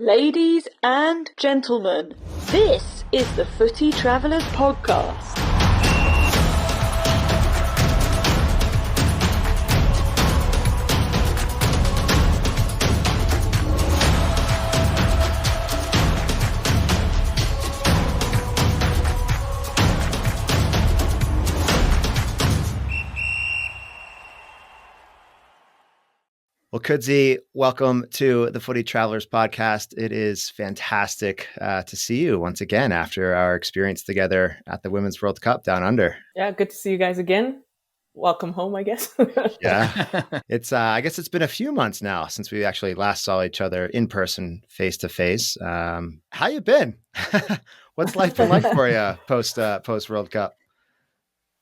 Ladies and gentlemen, this is the Footy Travellers Podcast. Well, Kudzi, welcome to the Footy Travelers Podcast. It is fantastic to see you once again after our experience together at the Women's World Cup down under. Yeah, good to see you guys again. Welcome home, I guess. Yeah, it's. I guess it's been a few months now since we actually last saw each other in person, face to face. How you been? What's life been like for you post World Cup?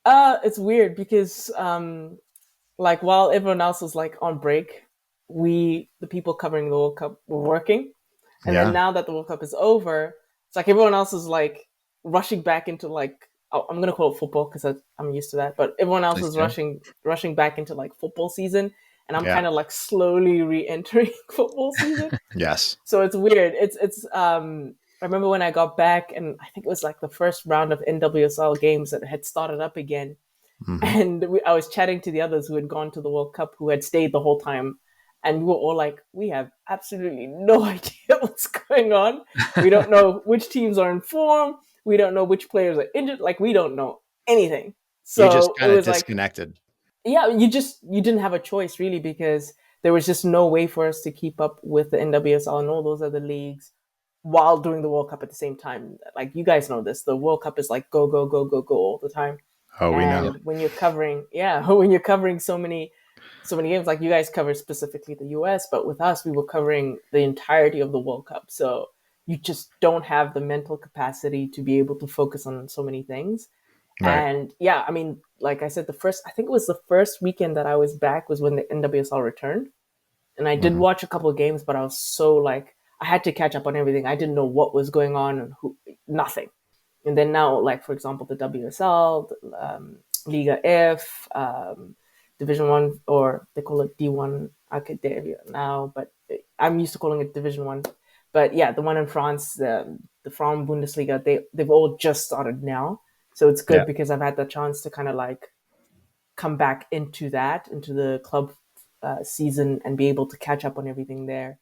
It's weird because while everyone else was on break, the people covering the World Cup were working. And then now that the World Cup is over, it's like everyone else is rushing back into I'm going to call it football because I'm used to that. But everyone else is rushing back into football season. And I'm kind of slowly re-entering football season. Yes. So it's weird. It's I remember when I got back and I think it was the first round of NWSL games that had started up again. Mm-hmm. And I was chatting to the others who had gone to the World Cup, who had stayed the whole time. And we were all we have absolutely no idea what's going on. We don't know which teams are in form. We don't know which players are injured. We don't know anything. So you just kind of disconnected. You didn't have a choice really, because there was just no way for us to keep up with the NWSL and all those other leagues while doing the World Cup at the same time. You guys know this. The World Cup is go, go, go, go, go all the time. Oh, we know. When you're covering so many games, you guys cover specifically the US, but with us, we were covering the entirety of the World Cup. So you just don't have the mental capacity to be able to focus on so many things. Right. And yeah, I mean, like I said, I think it was the first weekend that I was back was when the NWSL returned. And I did watch a couple of games, but I was so I had to catch up on everything. I didn't know what was going on and nothing. And then now, for example, the WSL, Liga F, Division 1, or they call it D1 Academia now, but I'm used to calling it Division 1. But yeah, the one in France, the Frauen Bundesliga, they've all just started now. So it's good because I've had the chance to kind of come back into the club season and be able to catch up on everything there,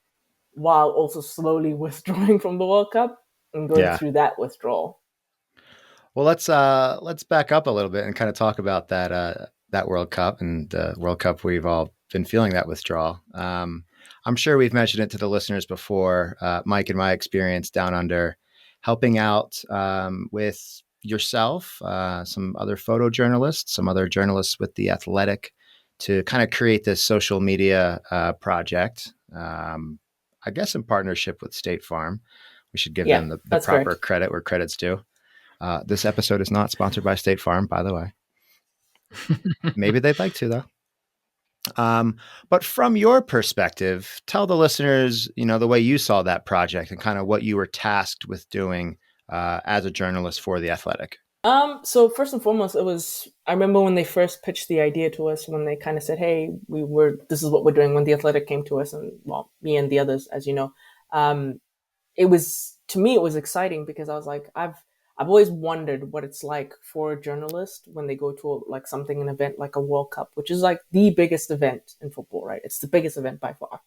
while also slowly withdrawing from the World Cup and going through that withdrawal. Well, let's back up a little bit and kind of talk about that World Cup and the World Cup. We've all been feeling that withdrawal. I'm sure we've mentioned it to the listeners before. Mike and my experience down under, helping out with yourself, some other photojournalists, some other journalists with The Athletic, to kind of create this social media project. I guess in partnership with State Farm. We should give them the proper correct credit where credit's due. This episode is not sponsored by State Farm, by the way. Maybe they'd like to, though. But from your perspective, tell the listeners, the way you saw that project and kind of what you were tasked with doing as a journalist for The Athletic. So first and foremost, I remember when they first pitched the idea to us, when they kind of said, hey, this is what we're doing, when The Athletic came to us, and me and the others, as you know, it was exciting because I was I've always wondered what it's like for a journalist when they go to an event like a World Cup, which is the biggest event in football, right? It's the biggest event by far.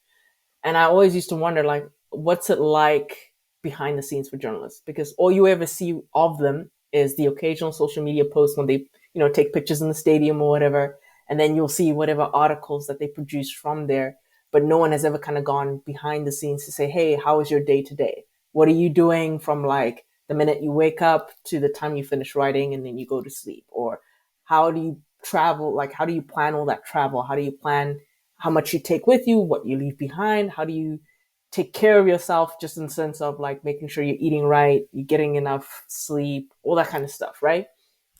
And I always used to wonder, what's it like behind the scenes for journalists? Because all you ever see of them is the occasional social media post when they, take pictures in the stadium or whatever. And then you'll see whatever articles that they produce from there. But no one has ever kind of gone behind the scenes to say, hey, how is your day today? What are you doing from the minute you wake up to the time you finish writing and then you go to sleep? Or how do you travel? How do you plan all that travel? How do you plan how much you take with you, what you leave behind? How do you take care of yourself, just in the sense of making sure you're eating right, you're getting enough sleep, all that kind of stuff, right?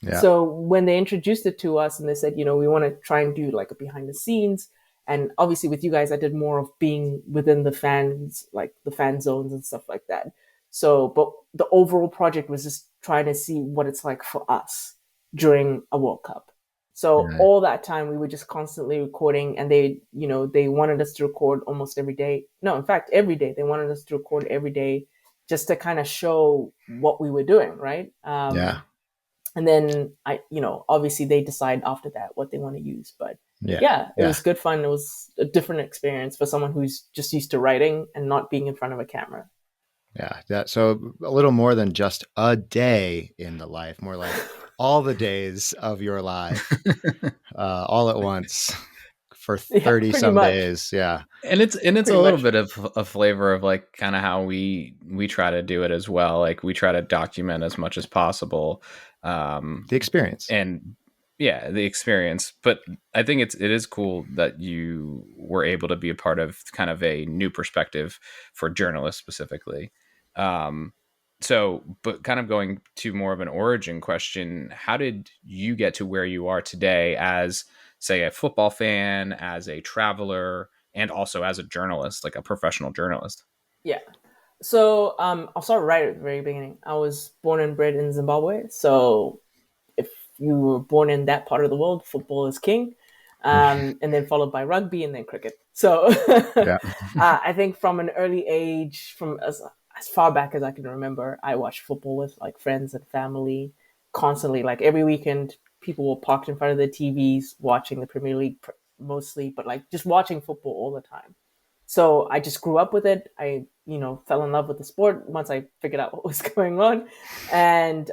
Yeah. So when they introduced it to us and they said, we want to try and do a behind the scenes. And obviously with you guys, I did more of being within the fans, the fan zones and stuff like that. So, but the overall project was just trying to see what it's like for us during a World Cup. So Right. all that time we were just constantly recording, and they wanted us to record almost every day. No, in fact, every day. They wanted us to record every day just to kind of show what we were doing, right? Yeah. And then obviously they decide after that what they want to use. But Yeah. yeah, it Yeah. was good fun. It was a different experience for someone who's just used to writing and not being in front of a camera. Yeah. So a little more than just a day in the life, more like all the days of your life, all at once for Yeah, 30 pretty some much. days. Yeah. And it's Pretty a little much. bit of a flavor of like kind of how we try to do it as well. Like we try to document as much as possible. The experience. And yeah, the experience. But I think it is cool that you were able to be a part of kind of a new perspective for journalists specifically. So, but kind of going to more of an origin question, how did you get to where you are today as, say, a football fan, as a traveler, and also as a journalist, like a professional journalist? Yeah. So I'll start right at the very beginning. I was born and bred in Zimbabwe. So if you were born in that part of the world, football is king. And then followed by rugby and then cricket. So Yeah. I think from an early age, from as far back as I can remember, I watched football with like friends and family constantly. Like every weekend, people were parked in front of their TVs watching the Premier League mostly, but like just watching football all the time. So I just grew up with it. I, fell in love with the sport once I figured out what was going on. And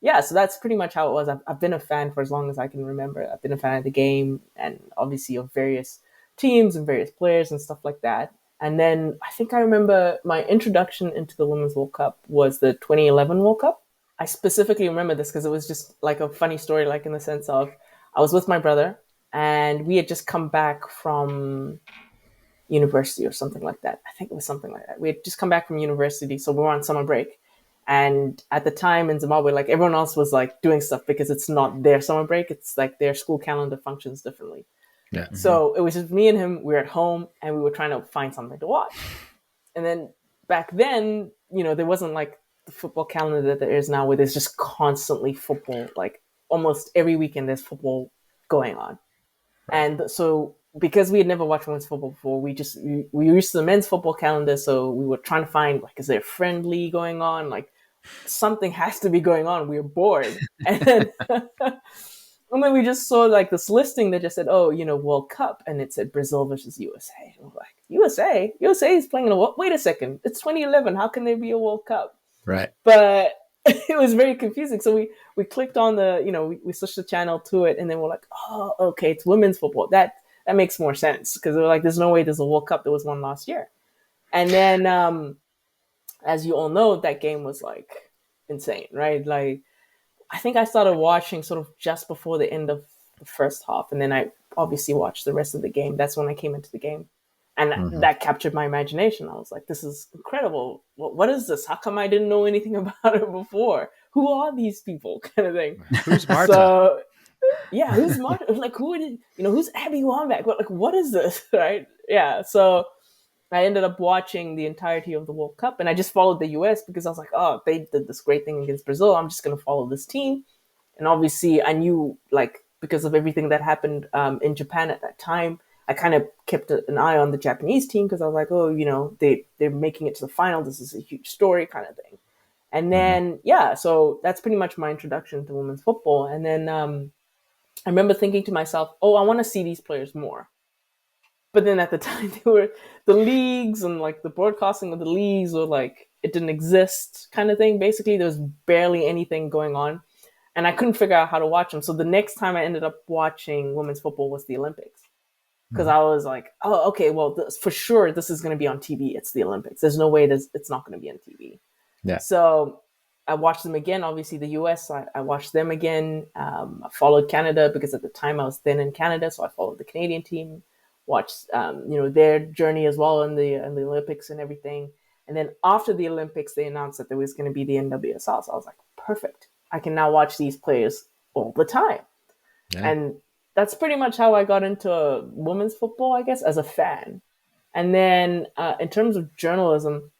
yeah, so that's pretty much how it was. I've been a fan for as long as I can remember. I've been a fan of the game and obviously of various teams and various players and stuff like that. And then I think I remember my introduction into the Women's World Cup was the 2011 World Cup. I specifically remember this because it was just like a funny story, like in the sense of I was with my brother and we had just come back from university or something like that. I think it was something like that. We had just come back from university, so we were on summer break. And at the time in Zimbabwe, like everyone else was like doing stuff because it's not their summer break. It's like their school calendar functions differently. Yeah. So it was just me and him. We were at home and we were trying to find something to watch. And then back then, there wasn't like the football calendar that there is now where there's just constantly football. Like almost every weekend there's football going on. Right. And so because we had never watched women's football before, we used the men's football calendar. So we were trying to find like, is there a friendly going on? Like something has to be going on. We were bored. And then, and then we just saw like this listing that just said, oh, World Cup. And it said Brazil versus USA. And we're like, USA is playing in a World. Wait a second. It's 2011. How can there be a World Cup? Right. But it was very confusing. So we clicked on we switched the channel to it. And then we're like, oh, okay, it's women's football. That makes more sense because they were like, there's no way there's a World Cup. There was one last year. And then, as you all know, that game was like insane, right? Like, I think I started watching sort of just before the end of the first half. And then I obviously watched the rest of the game. That's when I came into the game. And that captured my imagination. I was like, this is incredible. What is this? How come I didn't know anything about it before? Who are these people? Kind of thing. Who's Marta? So, yeah, who's Marta? Like, who's Abby Wambach? What is this, right? Yeah, so I ended up watching the entirety of the World Cup, and I just followed the US because I was like, oh, they did this great thing against Brazil. I'm just going to follow this team. And obviously, I knew, like, because of everything that happened in Japan at that time, I kind of kept an eye on the Japanese team because I was like, oh, they're making it to the final. This is a huge story kind of thing. And then, yeah, so that's pretty much my introduction to women's football. And then I remember thinking to myself, oh, I want to see these players more. But then at the time, the leagues and like the broadcasting of the leagues were like, it didn't exist kind of thing. Basically, there was barely anything going on. And I couldn't figure out how to watch them. So the next time I ended up watching women's football was the Olympics. Because I was like, oh, okay, well, for sure, this is going to be on TV. It's the Olympics. There's no way it's not going to be on TV. Yeah. So I watched them again. Obviously, the US, I watched them again. I followed Canada because at the time I was then in Canada. So I followed the Canadian team, watched, their journey as well in the Olympics and everything. And then after the Olympics, they announced that there was going to be the NWSL. So I was like, perfect. I can now watch these players all the time. Yeah. And that's pretty much how I got into women's football, I guess, as a fan. And then in terms of journalism,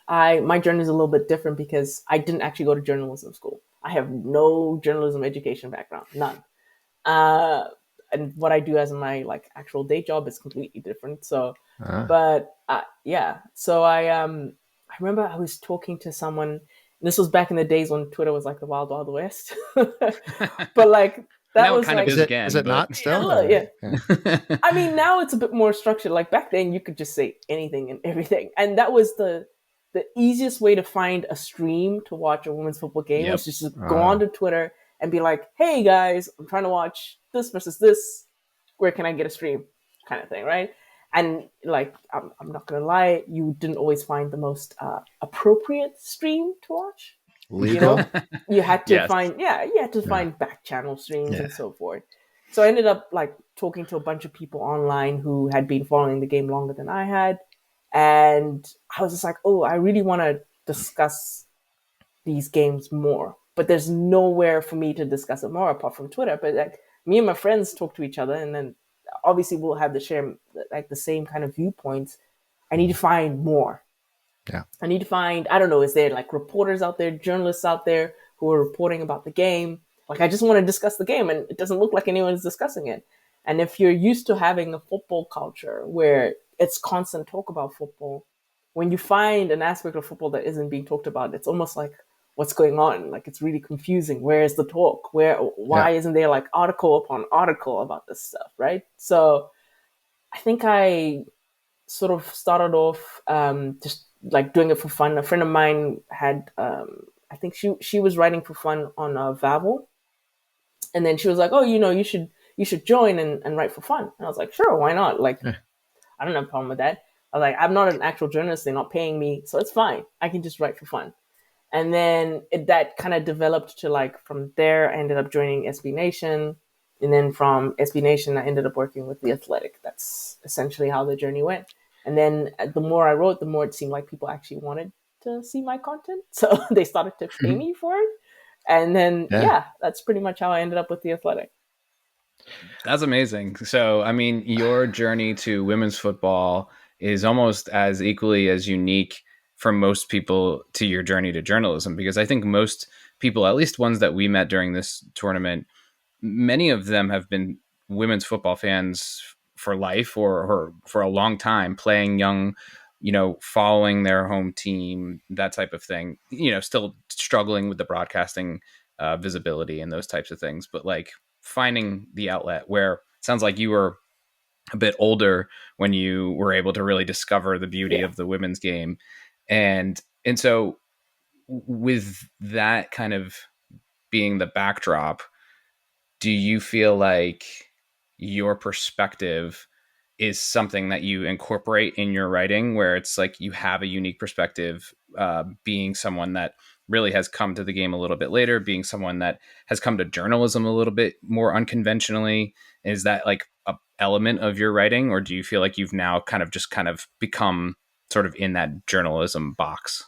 my journey is a little bit different because I didn't actually go to journalism school. I have no journalism education background, none. And what I do as my like actual day job is completely different. So, Ah. but yeah. So I remember I was talking to someone. This was back in the days when Twitter was like the wild wild west. But like that Now it was kind of like, is again. Is it but... not still? look, yeah. Yeah. I mean, now it's a bit more structured. Like back then, you could just say anything and everything, and that was the easiest way to find a stream to watch a women's football game Yep. was just go onto Twitter and be like, "Hey guys, I'm trying to watch this versus this. Where can I get a stream?" Kind of thing, right? And like, I'm not gonna lie, you didn't always find the most appropriate stream to watch. You Legal. know, you had to Yes. find, you had to find back channel streams Yeah. and so forth. So I ended up like talking to a bunch of people online who had been following the game longer than I had. And I was just like, oh, I really want to discuss these games more. But there's nowhere for me to discuss it more apart from Twitter. But like me and my friends talk to each other, and then obviously we'll have the share like the same kind of viewpoints. I need to find more. Yeah. I need to find, I don't know, is there like reporters out there, journalists out there who are reporting about the game? Like, I just want to discuss the game, and it doesn't look like anyone is discussing it. And if you're used to having a football culture where it's constant talk about football, when you find an aspect of football that isn't being talked about, it's almost like, what's going on? Like, it's really confusing. Where is the talk? Why isn't there like article upon article about this stuff, right? So I think I sort of started off just like doing it for fun. A friend of mine had, I think she was writing for fun on Vavel, and then she was like, "Oh, you should join and write for fun." And I was like, "Sure, why not?" Like, I don't have a problem with that. I was like, "I'm not an actual journalist; they're not paying me, so it's fine. I can just write for fun." And then that kind of developed to like from there, I ended up joining SB Nation, and then from SB Nation, I ended up working with The Athletic. That's essentially how the journey went. And then the more I wrote, the more it seemed like people actually wanted to see my content, so they started to pay me for it. And then that's pretty much how I ended up with The Athletic. That's amazing. So, I mean, your journey to women's football is almost as equally as unique for most people to your journey to journalism, because I think most people, at least ones that we met during this tournament, many of them have been women's football fans for life or for a long time, playing young, following their home team, that type of thing, still struggling with the broadcasting visibility and those types of things. But like finding the outlet where it sounds like you were a bit older when you were able to really discover the beauty of the women's game. And so with that kind of being the backdrop, do you feel like your perspective is something that you incorporate in your writing, where it's like you have a unique perspective, being someone that really has come to the game a little bit later, being someone that has come to journalism a little bit more unconventionally? Is that like a element of your writing, or do you feel like you've now kind of become sort of in that journalism box?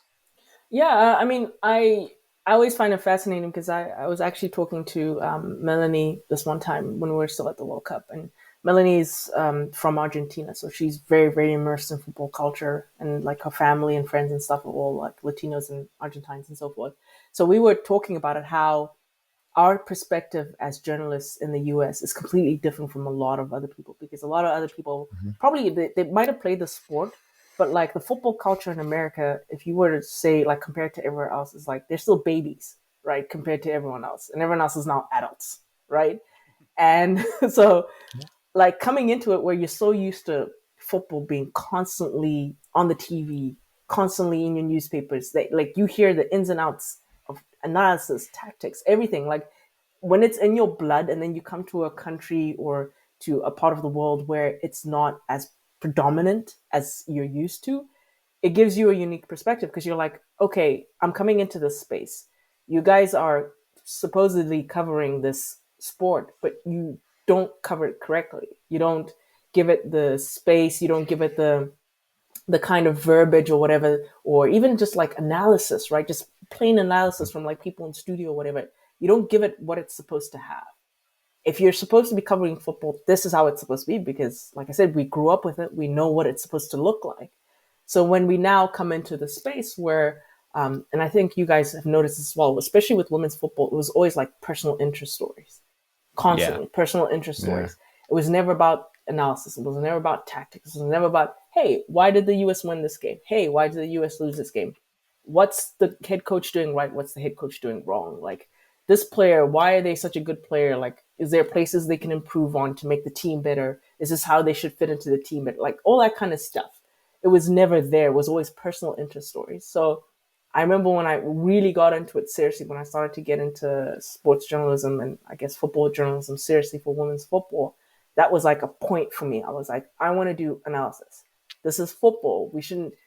Yeah, I mean, I always find it fascinating because I was actually talking to Melanie this one time when we were still at the World Cup, and Melanie's from Argentina, so she's very, very immersed in football culture, and like her family and friends and stuff are all like Latinos and Argentines and so forth. So we were talking about it, how our perspective as journalists in the US is completely different from a lot of other people, because a lot of other people probably they might have played the sport, but like the football culture in America, if you were to say like compared to everywhere else, is like they're still babies, right? Compared to everyone else, and everyone else is now adults, right? And so like coming into it where you're so used to football being constantly on the TV, constantly in your newspapers, that like you hear the ins and outs of analysis, tactics, everything. Like when it's in your blood, and then you come to a country or to a part of the world where it's not as predominant as you're used to, it gives you a unique perspective, because you're like, okay, I'm coming into this space. You guys are supposedly covering this sport, but you don't cover it correctly. You don't give it the space. You don't give it the kind of verbiage or whatever, or even just like analysis, right? Just plain analysis from like people in studio or whatever. You don't give it what it's supposed to have. If you're supposed to be covering football, this is how it's supposed to be, because like I said, we grew up with it. We know what it's supposed to look like. So when we now come into the space where, and I think you guys have noticed as well, especially with women's football, it was always like personal interest stories, constantly, personal interest stories. It was never about analysis. It was never about tactics. It was never about, hey, why did the US win this game? Hey, why did the US lose this game? What's the head coach doing right? What's the head coach doing wrong? Like, this player, why are they such a good player? Like, is there places they can improve on to make the team better? Is this how they should fit into the team better? Like, all that kind of stuff. It was never there. It was always personal interest stories. So I remember when I really got into it seriously, when I started to get into sports journalism and I guess football journalism seriously for women's football, that was like a point for me. I was like, I want to do analysis. This is football.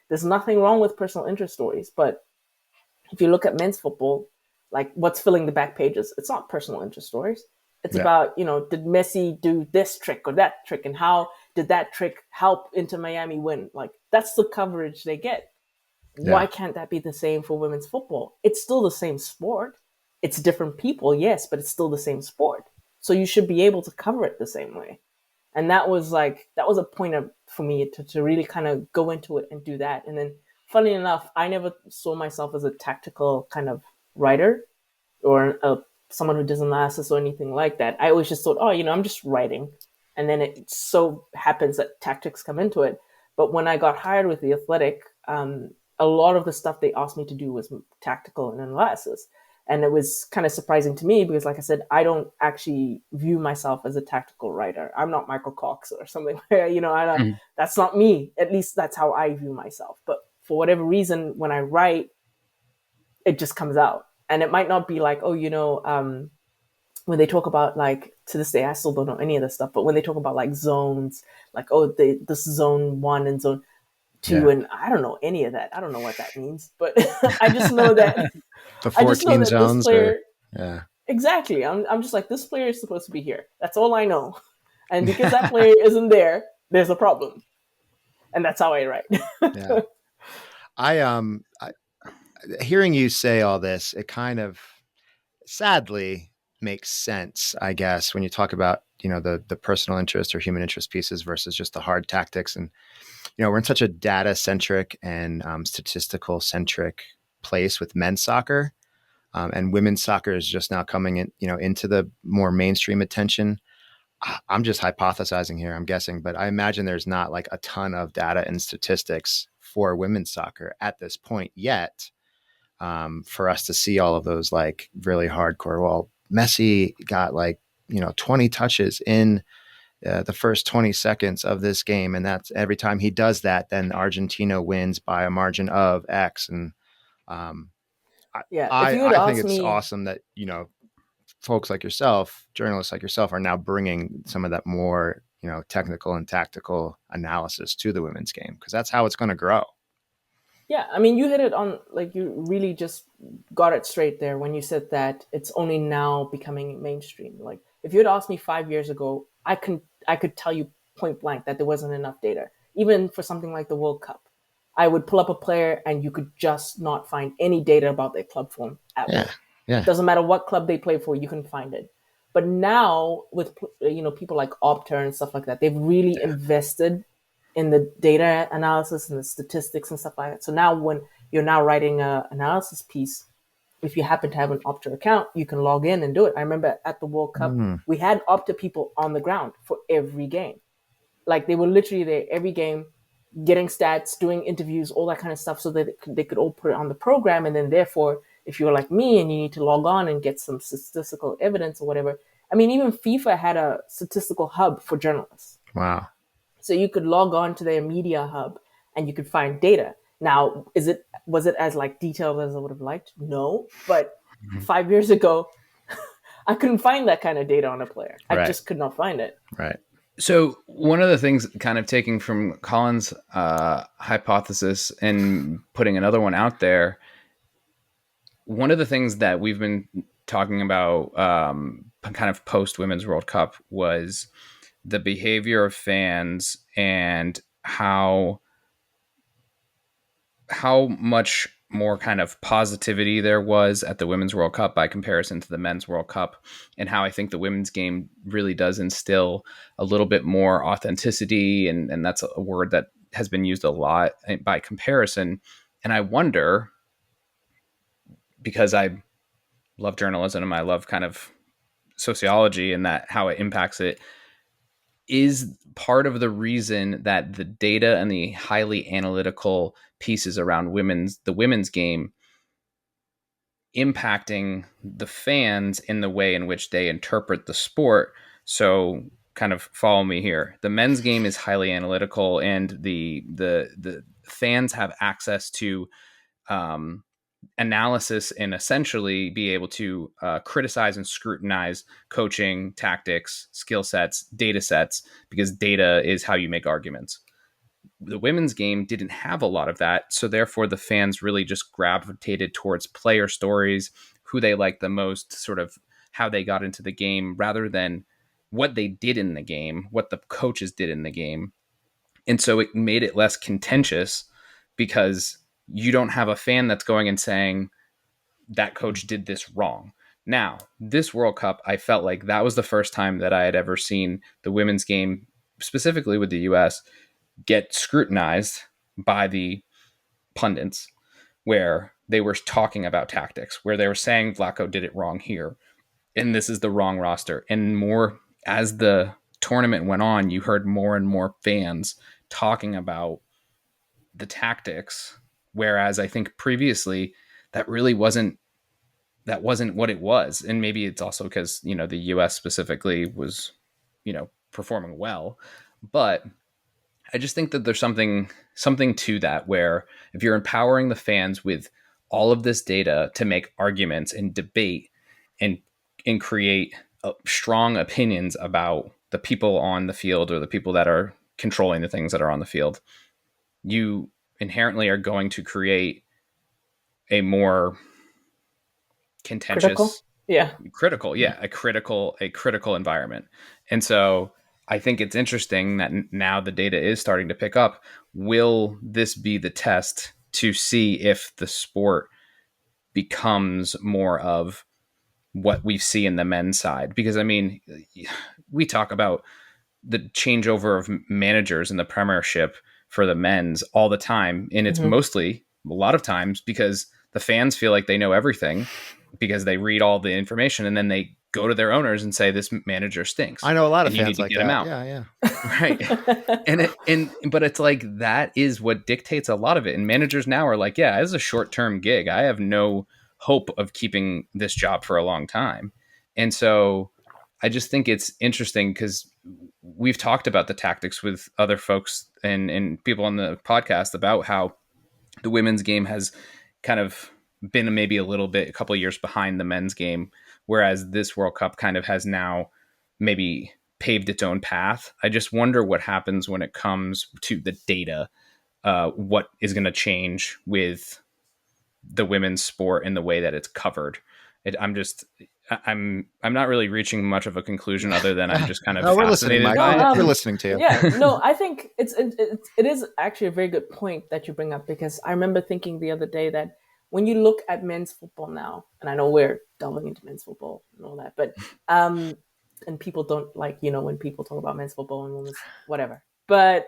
There's nothing wrong with personal interest stories. But if you look at men's football, like what's filling the back pages, it's not personal interest stories. It's about, did Messi do this trick or that trick? And how did that trick help Inter Miami win? Like, that's the coverage they get. Yeah. Why can't that be the same for women's football? It's still the same sport. It's different people, yes, but it's still the same sport. So you should be able to cover it the same way. And that was a point for me to really kind of go into it and do that. And then, funny enough, I never saw myself as a tactical kind of writer or someone who does analysis or anything like that. I always just thought, I'm just writing. And then it so happens that tactics come into it. But when I got hired with The Athletic, a lot of the stuff they asked me to do was tactical and analysis. And it was kind of surprising to me because, like I said, I don't actually view myself as a tactical writer. I'm not Michael Cox or something. That's not me. At least that's how I view myself. But for whatever reason, when I write, it just comes out. And it might not be like, when they talk about, like, to this day, I still don't know any of this stuff. But when they talk about like zones, like, this zone 1 and zone 2, and I don't know any of that. I don't know what that means, but I just know that the 14 zones. Exactly. I'm just like, this player is supposed to be here. That's all I know. And because that player isn't there, there's a problem. And that's how I write. Yeah. I hearing you say all this, it kind of sadly makes sense, I guess, when you talk about, the personal interest or human interest pieces versus just the hard tactics. And, we're in such a data centric and statistical centric place with men's soccer. And women's soccer is just now coming in, into the more mainstream attention. I'm just hypothesizing here, I'm guessing, but I imagine there's not like a ton of data and statistics for women's soccer at this point yet, for us to see all of those like really hardcore. Well, Messi got 20 touches in the first 20 seconds of this game. And that's every time he does that, then Argentina wins by a margin of X. And I think it's awesome that, folks like yourself, journalists like yourself, are now bringing some of that more, technical and tactical analysis to the women's game, because that's how it's going to grow. Yeah, I mean, you hit it on, like, you really just got it straight there when you said that it's only now becoming mainstream. Like, if you had asked me 5 years ago, I could tell you point blank that there wasn't enough data, even for something like the World Cup. I would pull up a player and you could just not find any data about their club form at all. Yeah. It doesn't matter what club they play for, you can find it. But now with, people like Opta and stuff like that, they've really invested in the data analysis and the statistics and stuff like that. So now when you're now writing an analysis piece, if you happen to have an Opta account, you can log in and do it. I remember at the World Cup, we had Opta people on the ground for every game. Like, they were literally there every game, getting stats, doing interviews, all that kind of stuff, so that they could all put it on the program. And then therefore, if you're like me and you need to log on and get some statistical evidence or whatever, I mean, even FIFA had a statistical hub for journalists. Wow. So you could log on to their media hub and you could find data. Now, was it as like detailed as I would have liked? No, but 5 years ago, I couldn't find that kind of data on a player. I just could not find it. Right. So one of the things, kind of taking from Colin's hypothesis and putting another one out there, one of the things that we've been talking about kind of post Women's World Cup was the behavior of fans and how much more kind of positivity there was at the Women's World Cup by comparison to the Men's World Cup, and how I think the women's game really does instill a little bit more authenticity. And that's a word that has been used a lot by comparison. And I wonder, because I love journalism and I love kind of sociology and that how it impacts it is part of the reason that the data and the highly analytical pieces around the women's game impacting the fans in the way in which they interpret the sport. So kind of follow me here. The men's game is highly analytical, and the fans have access to analysis and essentially be able to criticize and scrutinize coaching, tactics, skill sets, data sets, because data is how you make arguments. The women's game didn't have a lot of that, so therefore the fans really just gravitated towards player stories, who they liked the most, sort of how they got into the game, rather than what they did in the game, what the coaches did in the game. And so it made it less contentious, because you don't have a fan that's going and saying that coach did this wrong. Now, this World Cup, I felt like that was the first time that I had ever seen the women's game, specifically with the US, get scrutinized by the pundits, where they were talking about tactics, where they were saying Vlaco did it wrong here, and this is the wrong roster. And more as the tournament went on, you heard more and more fans talking about the tactics, whereas I think previously that really wasn't what it was. And maybe it's also because, the US specifically was, performing well, but I just think that there's something to that, where if you're empowering the fans with all of this data to make arguments and debate and create strong opinions about the people on the field, or the people that are controlling the things that are on the field, you inherently are going to create a more contentious, a critical environment. And so I think it's interesting that now the data is starting to pick up. Will this be the test to see if the sport becomes more of what we see in the men's side? Because, I mean, we talk about the changeover of managers in the Premiership for the men's all the time. And it's mostly, a lot of times, because the fans feel like they know everything, because they read all the information and then they go to their owners and say, this manager stinks. I know a lot of fans fans like get that. Him out. Yeah. Right. But it's like, that is what dictates a lot of it. And managers now are like, yeah, this is a short-term gig. I have no hope of keeping this job for a long time. And so I just think it's interesting, because we've talked about the tactics with other folks and people on the podcast about how the women's game has kind of been maybe a couple of years behind the men's game, whereas this World Cup kind of has now maybe paved its own path. I just wonder what happens when it comes to the data, what is going to change with the women's sport and the way that it's covered. I'm not really reaching much of a conclusion, other than I'm just kind of fascinated by it. We're listening to you. Yeah, no, I think it is actually a very good point that you bring up, because I remember thinking the other day that when you look at men's football now, and I know we're delving into men's football and all that, but and people don't like, when people talk about men's football and women's whatever. But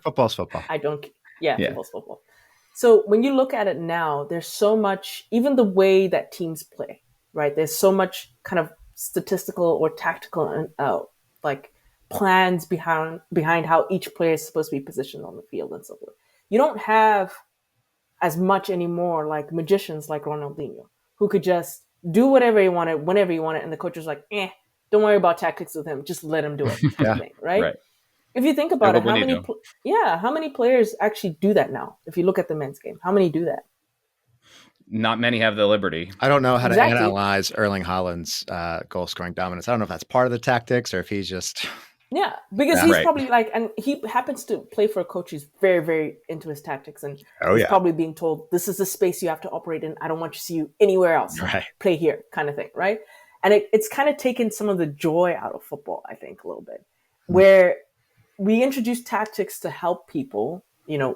football's football. Football's football. So when you look at it now, there's so much, even the way that teams play, right? There's so much kind of statistical or tactical like plans behind how each player is supposed to be positioned on the field and so forth. You don't have as much anymore like magicians like Ronaldinho, who could just do whatever he wanted, whenever he wanted, and the coach was like, don't worry about tactics with him, just let him do it. Right? If you think about it, how many players actually do that now? If you look at the men's game, how many do that? Not many have the liberty. I don't know how to analyze Erling Haaland's goal scoring dominance. I don't know if that's part of the tactics or if he's just... Yeah, because he's probably and he happens to play for a coach who's very, very into his tactics. And he's probably being told, this is the space you have to operate in. I don't want to see you anywhere else. Right. Play here, kind of thing, right? And it's kind of taken some of the joy out of football, I think, a little bit, where we introduce tactics to help people,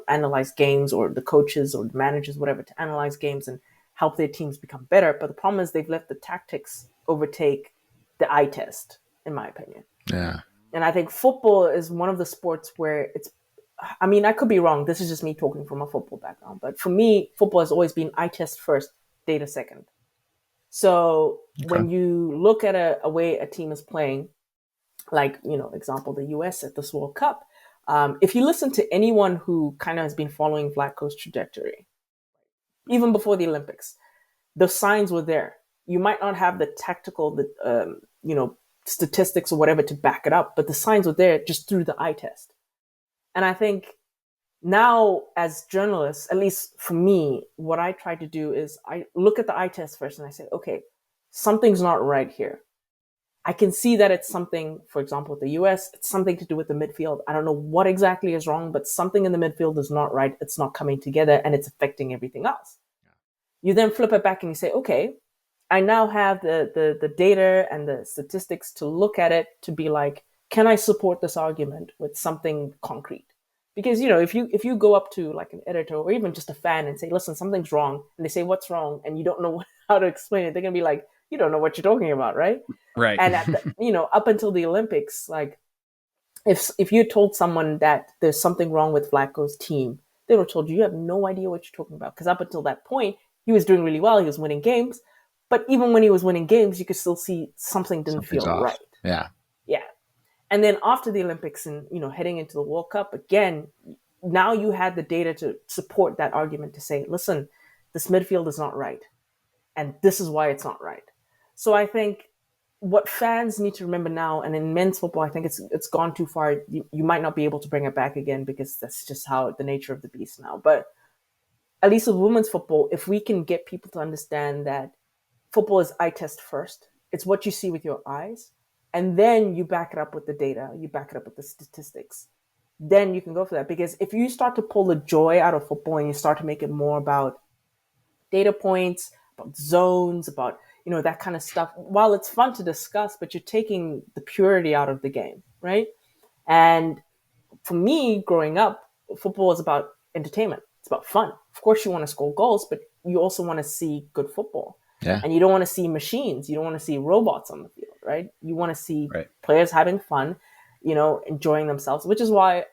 analyze games, or the coaches or the managers, whatever, to analyze games and help their teams become better. But the problem is they've let the tactics overtake the eye test, in my opinion. Yeah. And I think football is one of the sports where I could be wrong. This is just me talking from a football background. But for me, football has always been eye test first, data second. So Okay. when you look at a way a team is playing, like, example, the US at this World Cup, if you listen to anyone who kind of has been following Vlatko's trajectory, even before the Olympics, the signs were there. You might not have the tactical, statistics or whatever to back it up, but the signs were there just through the eye test. And I think now, as journalists, at least for me, what I try to do is I look at the eye test first and I say, okay, something's not right here. I can see that it's something, for example, with the US, it's something to do with the midfield. I don't know what exactly is wrong, but something in the midfield is not right. It's not coming together and it's affecting everything else. You then flip it back and you say, okay, I now have the data and the statistics to look at it to be like, can I support this argument with something concrete? Because, if you go up to like an editor or even just a fan and say, listen, something's wrong, and they say, what's wrong? And you don't know how to explain it, they're going to be like, you don't know what you're talking about, right? Right. And at up until the Olympics, like if you told someone that there's something wrong with Vlatko's team, they were told you have no idea what you're talking about. Because up until that point, he was doing really well. He was winning games. But even when he was winning games, you could still see something didn't feel off. right. Yeah. Yeah. And then after the Olympics and, heading into the World Cup, again, now you had the data to support that argument to say, listen, this midfield is not right. And this is why it's not right. So I think what fans need to remember now, and in men's football, I think it's gone too far. You might not be able to bring it back again because that's just how the nature of the beast now. But at least with women's football, if we can get people to understand that football is eye test first, it's what you see with your eyes, and then you back it up with the data, you back it up with the statistics, then you can go for that. Because if you start to pull the joy out of football and you start to make it more about data points, about zones, about that kind of stuff, while it's fun to discuss, but you're taking the purity out of the game, right? And for me, growing up, football is about entertainment. It's about fun. Of course, you want to score goals, but you also want to see good football. Yeah. And you don't want to see machines. You don't want to see robots on the field, right? You want to see players having fun, enjoying themselves, which is why,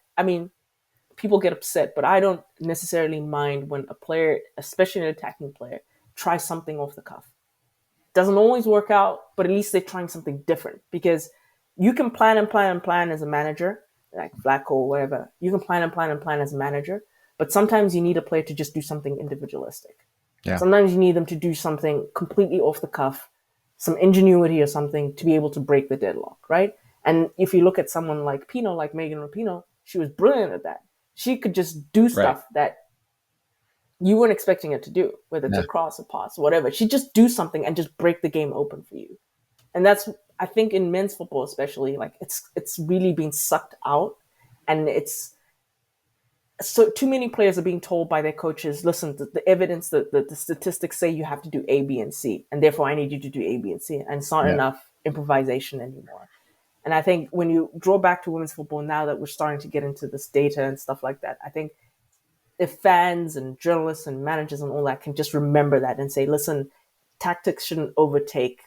people get upset, but I don't necessarily mind when a player, especially an attacking player, tries something off the cuff. Doesn't always work out, but at least they're trying something different, because you can plan and plan and plan as a manager, like Vlatko or whatever. You can plan and plan and plan as a manager, but sometimes you need a player to just do something individualistic. Yeah. Sometimes you need them to do something completely off the cuff, some ingenuity or something to be able to break the deadlock, right? And if you look at someone like Pino, like Megan Rapinoe, she was brilliant at that. She could just do stuff that you weren't expecting her to do, whether it's a cross, a pass, whatever. She'd just do something and just break the game open for you. And that's, I think in men's football especially, like it's really being sucked out. And it's so too many players are being told by their coaches, listen, the evidence, the statistics say you have to do A, B, and C. And therefore I need you to do A, B, and C. And it's not enough improvisation anymore. And I think when you draw back to women's football, now that we're starting to get into this data and stuff like that, I think if fans and journalists and managers and all that can just remember that and say, listen, tactics shouldn't overtake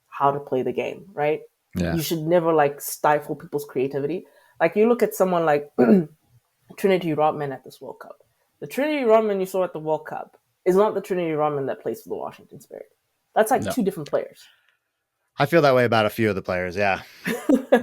how to play the game, right? Yeah. You should never stifle people's creativity. Like you look at someone like Trinity Rodman at this World Cup. The Trinity Rodman you saw at the World Cup is not the Trinity Rodman that plays for the Washington Spirit. That's two different players. I feel that way about a few of the players. Yeah.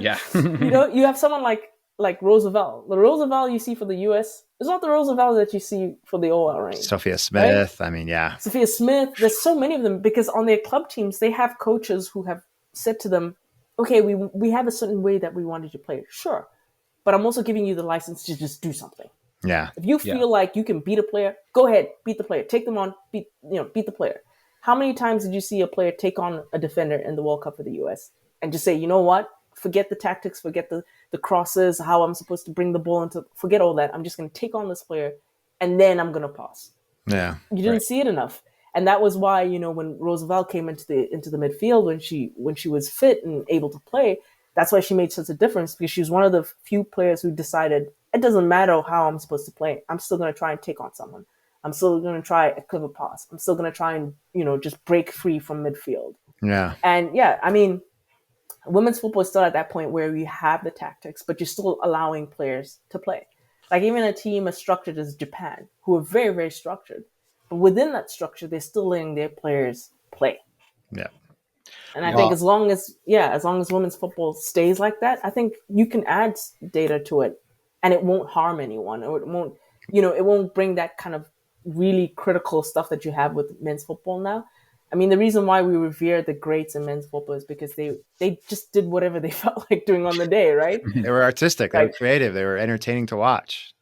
Yeah. You have someone like Roosevelt. The Roosevelt you see for the US is not the Roosevelt that you see for the OL range. Sophia Smith. Right? Sophia Smith. There's so many of them because on their club teams, they have coaches who have said to them, okay, we have a certain way that we wanted to play. Sure. But I'm also giving you the license to just do something. Yeah. If you feel like you can beat a player, go ahead, beat the player. Take them on, beat the player. How many times did you see a player take on a defender in the World Cup for the US and just say, you know what? Forget the tactics, forget the crosses, how I'm supposed to bring the ball forget all that. I'm just going to take on this player and then I'm going to pass. Yeah. You didn't see it enough. And that was why, when Roosevelt came into the midfield, when she was fit and able to play, that's why she made such a difference, because she was one of the few players who decided it doesn't matter how I'm supposed to play. I'm still going to try and take on someone. I'm still going to try a clever pass. I'm still going to try and, just break free from midfield. Yeah. And women's football is still at that point where you have the tactics, but you're still allowing players to play. Like even a team as structured as Japan, who are very, very structured. But within that structure, they're still letting their players play. Yeah. And I think as long as women's football stays like that, I think you can add data to it and it won't harm anyone, or it won't bring that kind of really critical stuff that you have with men's football now. I mean, the reason why we revere the greats in men's football is because they just did whatever they felt like doing on the day, right? They were artistic, they were creative, they were entertaining to watch.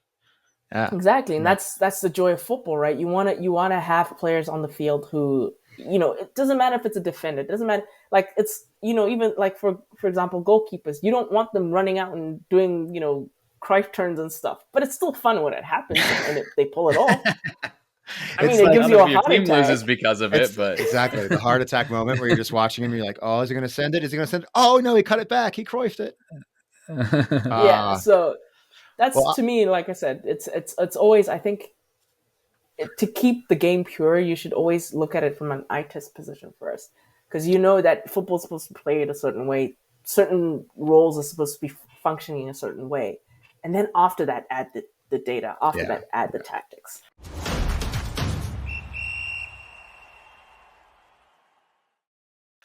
Yeah. Exactly. And that's the joy of football, right? You want to have players on the field who, it doesn't matter if it's a defender. It doesn't matter. Like it's, even like for example, goalkeepers, you don't want them running out and doing, Cruyff turns and stuff, but it's still fun when it happens and they pull it off. I mean, it gives you a heart team attack. loses because of it, but exactly the heart attack moment where you're just watching him. You're like, oh, is he going to send it? Is he going to send it? Oh no, he cut it back. He Cruyffed it. Yeah. So that's to me, like I said, it's always, I think, to keep the game pure, you should always look at it from an eye test position first, because that football's supposed to play it a certain way, certain roles are supposed to be functioning a certain way, and then after that, add the data. After that, add the tactics.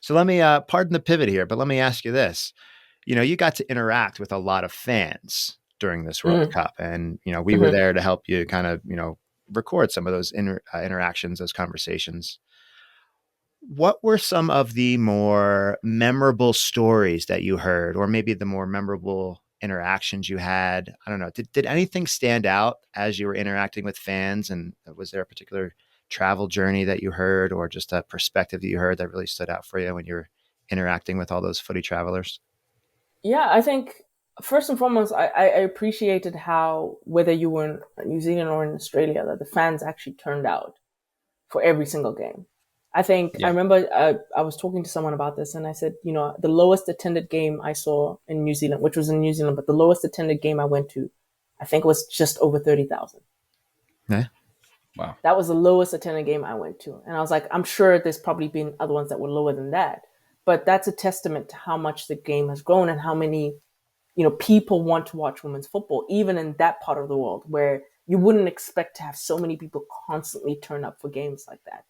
So let me, pardon the pivot here, but let me ask you this. You got to interact with a lot of fans during this World Cup, and, we were there to help you kind of, record some of those interactions, those conversations. What were some of the more memorable stories that you heard, or maybe the more memorable interactions you had? I don't know. Did anything stand out as you were interacting with fans? And was there a particular travel journey that you heard, or just a perspective that you heard that really stood out for you when you were interacting with all those footy travelers? Yeah, I think first and foremost, I appreciated how, whether you were in New Zealand or in Australia, that the fans actually turned out for every single game. I think I remember I was talking to someone about this, and I said, the lowest attended game I saw in New Zealand, which was in New Zealand, but the lowest attended game I went to, I think was just over 30,000. Yeah. Wow. That was the lowest attended game I went to. And I was like, I'm sure there's probably been other ones that were lower than that. But that's a testament to how much the game has grown and how many, people want to watch women's football, even in that part of the world where you wouldn't expect to have so many people constantly turn up for games like that.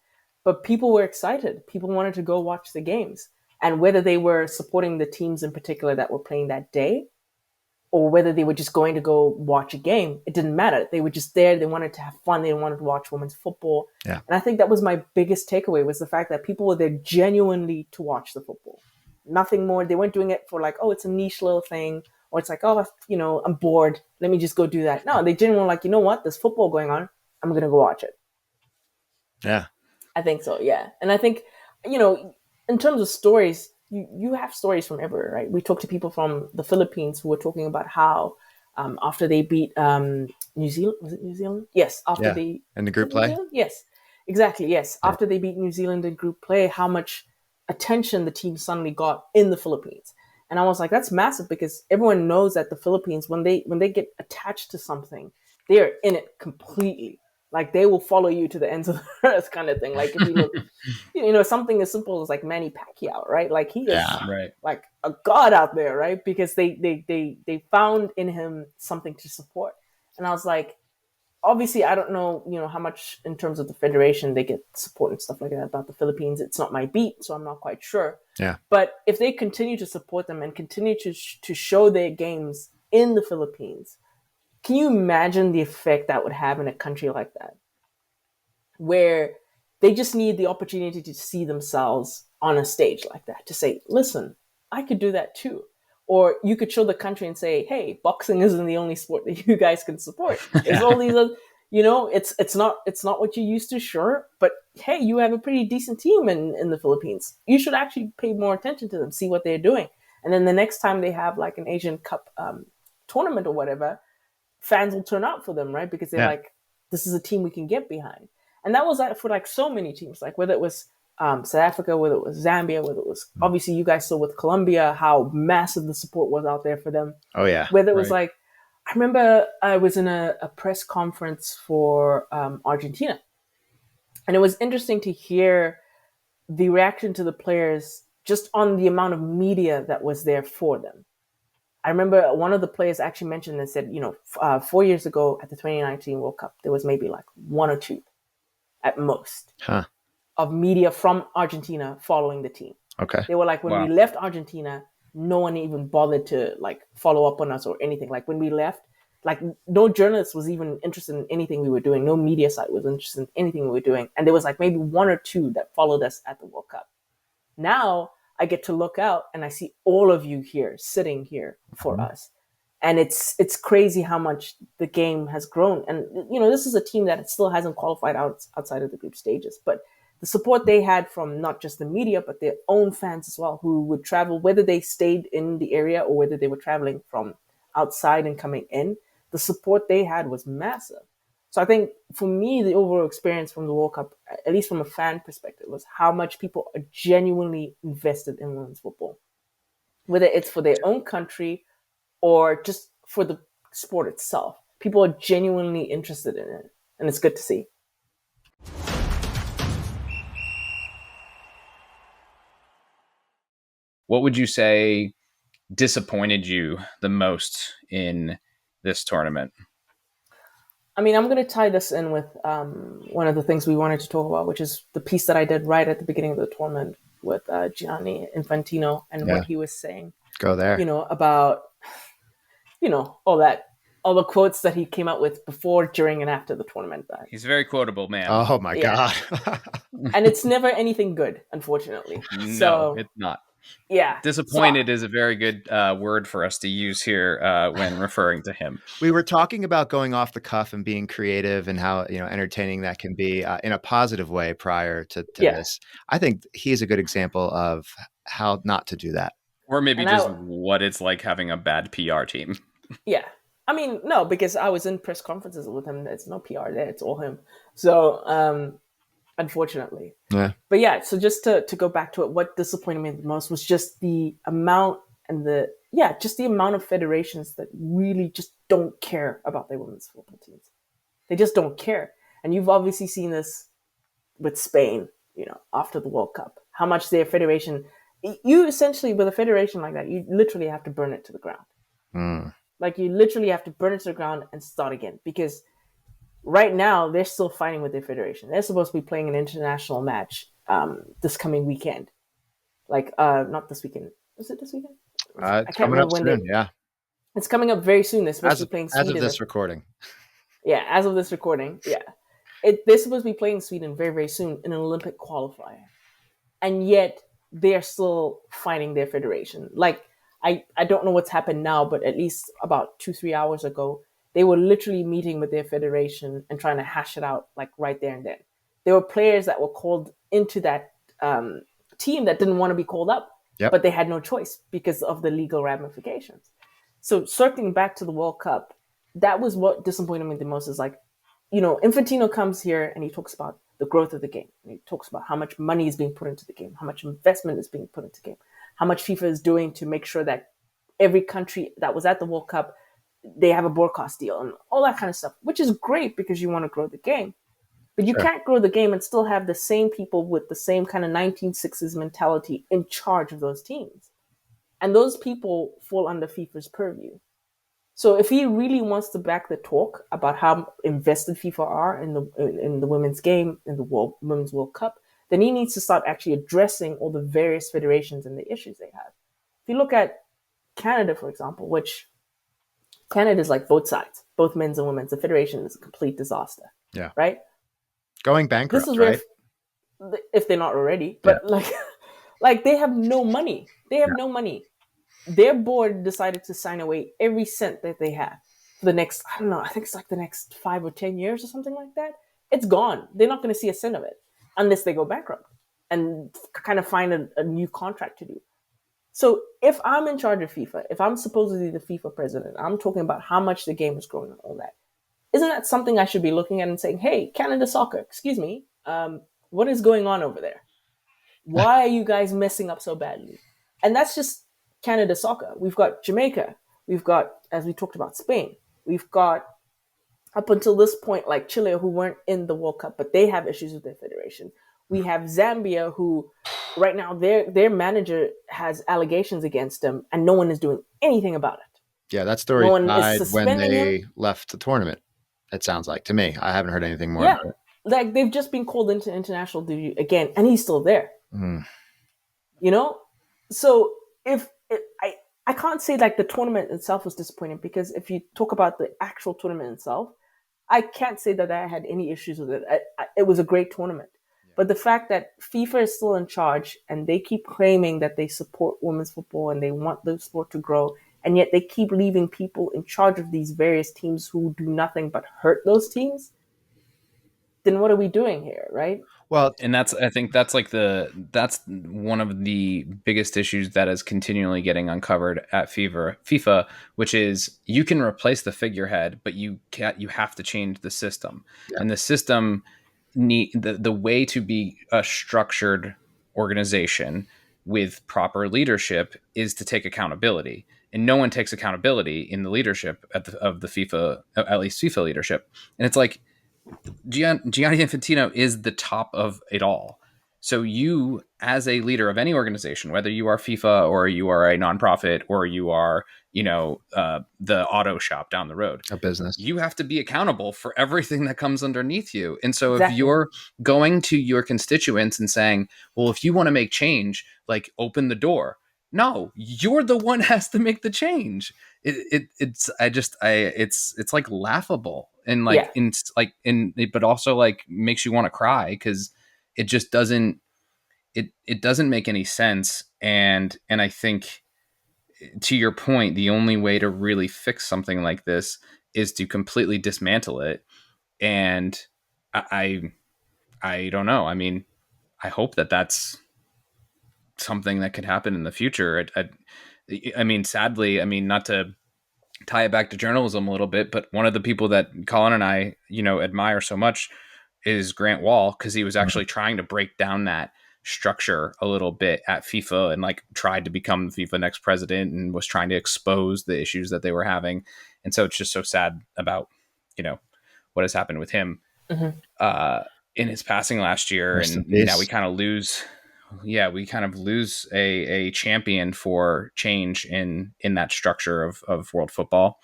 But people were excited. People wanted to go watch the games. And whether they were supporting the teams in particular that were playing that day, or whether they were just going to go watch a game, it didn't matter. They were just there. They wanted to have fun. They wanted to watch women's football. Yeah. And I think that was my biggest takeaway, was the fact that people were there genuinely to watch the football. Nothing more. They weren't doing it for like, oh, it's a niche little thing, or it's like, oh, I'm bored. Let me just go do that. No, they genuinely were like, you know what? There's football going on. I'm going to go watch it. Yeah. I think so, yeah. And I think, in terms of stories, you have stories from everywhere, right? We talked to people from the Philippines who were talking about how after they beat New Zealand, was it New Zealand? Yes, after they... in the group play? Yes, exactly, yes. Yeah. After they beat New Zealand in group play, how much attention the team suddenly got in the Philippines. And I was like, that's massive, because everyone knows that the Philippines, when they get attached to something, they're in it completely. Like, they will follow you to the ends of the earth, kind of thing. Like, if you look, something as simple as like Manny Pacquiao, right? Like, he is like a god out there, right? Because they found in him something to support. And I was like, obviously, I don't know, how much in terms of the federation they get support and stuff like that about the Philippines. It's not my beat, so I'm not quite sure. Yeah. But if they continue to support them and continue to show their games in the Philippines, can you imagine the effect that would have in a country like that, where they just need the opportunity to see themselves on a stage like that, to say, listen, I could do that too. Or you could show the country and say, hey, boxing isn't the only sport that you guys can support. There's all these other, it's not what you used to, sure. But hey, you have a pretty decent team in the Philippines. You should actually pay more attention to them, see what they're doing. And then the next time they have like an Asian Cup tournament or whatever, fans will turn out for them, right? Because they're like, this is a team we can get behind. And that was for like so many teams, like whether it was South Africa, whether it was Zambia, whether it was, obviously you guys saw with Colombia, how massive the support was out there for them. Oh yeah. Whether it was like, I remember I was in a press conference for Argentina, and it was interesting to hear the reaction to the players just on the amount of media that was there for them. I remember one of the players actually mentioned and said, 4 years ago at the 2019 World Cup, there was maybe like one or two at most. Huh. of media from Argentina following the team. Okay. They were like, when we left Argentina, no one even bothered to like follow up on us or anything. Like when we left, like no journalist was even interested in anything we were doing. No media site was interested in anything we were doing. And there was like maybe one or two that followed us at the World Cup. Now I get to look out and I see all of you here, sitting here for us. And it's crazy how much the game has grown. And, you know, this is a team that still hasn't qualified outside of the group stages. But the support they had from not just the media, but their own fans as well, who would travel, whether they stayed in the area or whether they were traveling from outside and coming in, the support they had was massive. So I think for me, the overall experience from the World Cup, at least from a fan perspective, was how much people are genuinely invested in women's football, whether it's for their own country or just for the sport itself. People are genuinely interested in it, and it's good to see. What would you say disappointed you the most in this tournament? I mean, I'm going to tie this in with one of the things we wanted to talk about, which is the piece that I did right at the beginning of the tournament with Gianni Infantino and what he was saying. Go there. You know, about, you know, all the quotes that he came out with before, during, and after the tournament. He's a very quotable man. Oh, my God. And it's never anything good, unfortunately. No, it's not. Yeah. Disappointed is a very good word for us to use here when referring to him. We were talking about going off the cuff and being creative and how, you know, entertaining that can be in a positive way prior to this. I think he's a good example of how not to do that. Or maybe what it's like having a bad PR team. Yeah. I mean, no, because I was in press conferences with him. There's no PR there. It's all him. So, unfortunately. Yeah. But yeah, so just to go back to it, what disappointed me the most was just the amount and the amount of federations that really just don't care about their women's football teams. They just don't care. And you've obviously seen this with Spain, you know, after the World Cup, how much their federation, you essentially, with a federation like that, you literally have to burn it to the ground. Like you literally have to burn it to the ground and start again, because right now they're still fighting with their federation. They're supposed to be playing an international match this coming weekend. Like, not this weekend. Is it this weekend? I can't remember when. Yeah. It's coming up very soon. They're supposed to be playing Sweden. As of this recording. Yeah, as of this recording. Yeah. They're supposed to be playing Sweden very, very soon in an Olympic qualifier. And yet they're still fighting their federation. Like, I don't know what's happened now, but at least about 2-3 hours ago, they were literally meeting with their federation and trying to hash it out, like right there and then. There were players that were called into that team that didn't want to be called up, but they had no choice because of the legal ramifications. So circling back to the World Cup, that was what disappointed me the most, is like, you know, Infantino comes here and he talks about the growth of the game. And he talks about how much money is being put into the game, how much investment is being put into the game, how much FIFA is doing to make sure that every country that was at the World Cup, they have a broadcast deal and all that kind of stuff, which is great because you want to grow the game. But you can't grow the game and still have the same people with the same kind of 1960s mentality in charge of those teams. And those people fall under FIFA's purview. So if he really wants to back the talk about how invested FIFA are in the women's game, in the Women's World Cup, then he needs to start actually addressing all the various federations and the issues they have. If you look at Canada, for example, which Canada is like both sides, both men's and women's. The federation is a complete disaster. Yeah. Right? Going bankrupt, this is right? If they're not already. But like they have no money. They have no money. Their board decided to sign away every cent that they have for the next, I don't know, I think it's like the next 5 or 10 years or something like that. It's gone. They're not going to see a cent of it unless they go bankrupt and kind of find a new contract to do. So if I'm in charge of FIFA, if I'm supposedly the FIFA president, I'm talking about how much the game is growing and all that. Isn't that something I should be looking at and saying, hey, Canada Soccer, excuse me, what is going on over there? Why are you guys messing up so badly? And that's just Canada Soccer. We've got Jamaica. We've got, as we talked about, Spain. We've got, up until this point, like Chile, who weren't in the World Cup, but they have issues with their federation. We have Zambia, who right now their manager has allegations against them, and no one is doing anything about it. Yeah, that story died when they left the tournament. It sounds like to me. I haven't heard anything more about it. like they've just been called into international duty again, and he's still there. You know, so I can't say like the tournament itself was disappointing, because if you talk about the actual tournament itself, I can't say that I had any issues with it. It was a great tournament. But the fact that FIFA is still in charge and they keep claiming that they support women's football and they want the sport to grow, and yet they keep leaving people in charge of these various teams who do nothing but hurt those teams, then what are we doing here, right? Well, And I think that's one of the biggest issues that is continually getting uncovered at FIFA, which is you can replace the figurehead, but you have to change the system. Yeah. And the system the way to be a structured organization with proper leadership is to take accountability. And no one takes accountability in the leadership of the FIFA, at least FIFA leadership. And it's like, Gianni Infantino is the top of it all. So you, as a leader of any organization, whether you are FIFA or you are a nonprofit or you are, the auto shop down the road, a business, you have to be accountable for everything that comes underneath you. And so Exactly. if you're going to your constituents and saying, well, if you want to make change, like open the door. No, you're the one has to make the change. It's like laughable and like but also like makes you want to cry, because it just doesn't it doesn't make any sense. And I think, to your point, the only way to really fix something like this is to completely dismantle it. And I don't know. I mean, I hope that that's something that could happen in the future. I mean, sadly, I mean, not to tie it back to journalism a little bit, but one of the people that Colin and I, admire so much is Grant Wall, because he was actually trying to break down that structure a little bit at FIFA and like tried to become the FIFA next president and was trying to expose the issues that they were having. And so it's just so sad about, what has happened with him in his passing last year. Rest in And peace. now we kind of lose a champion for change in that structure of world football.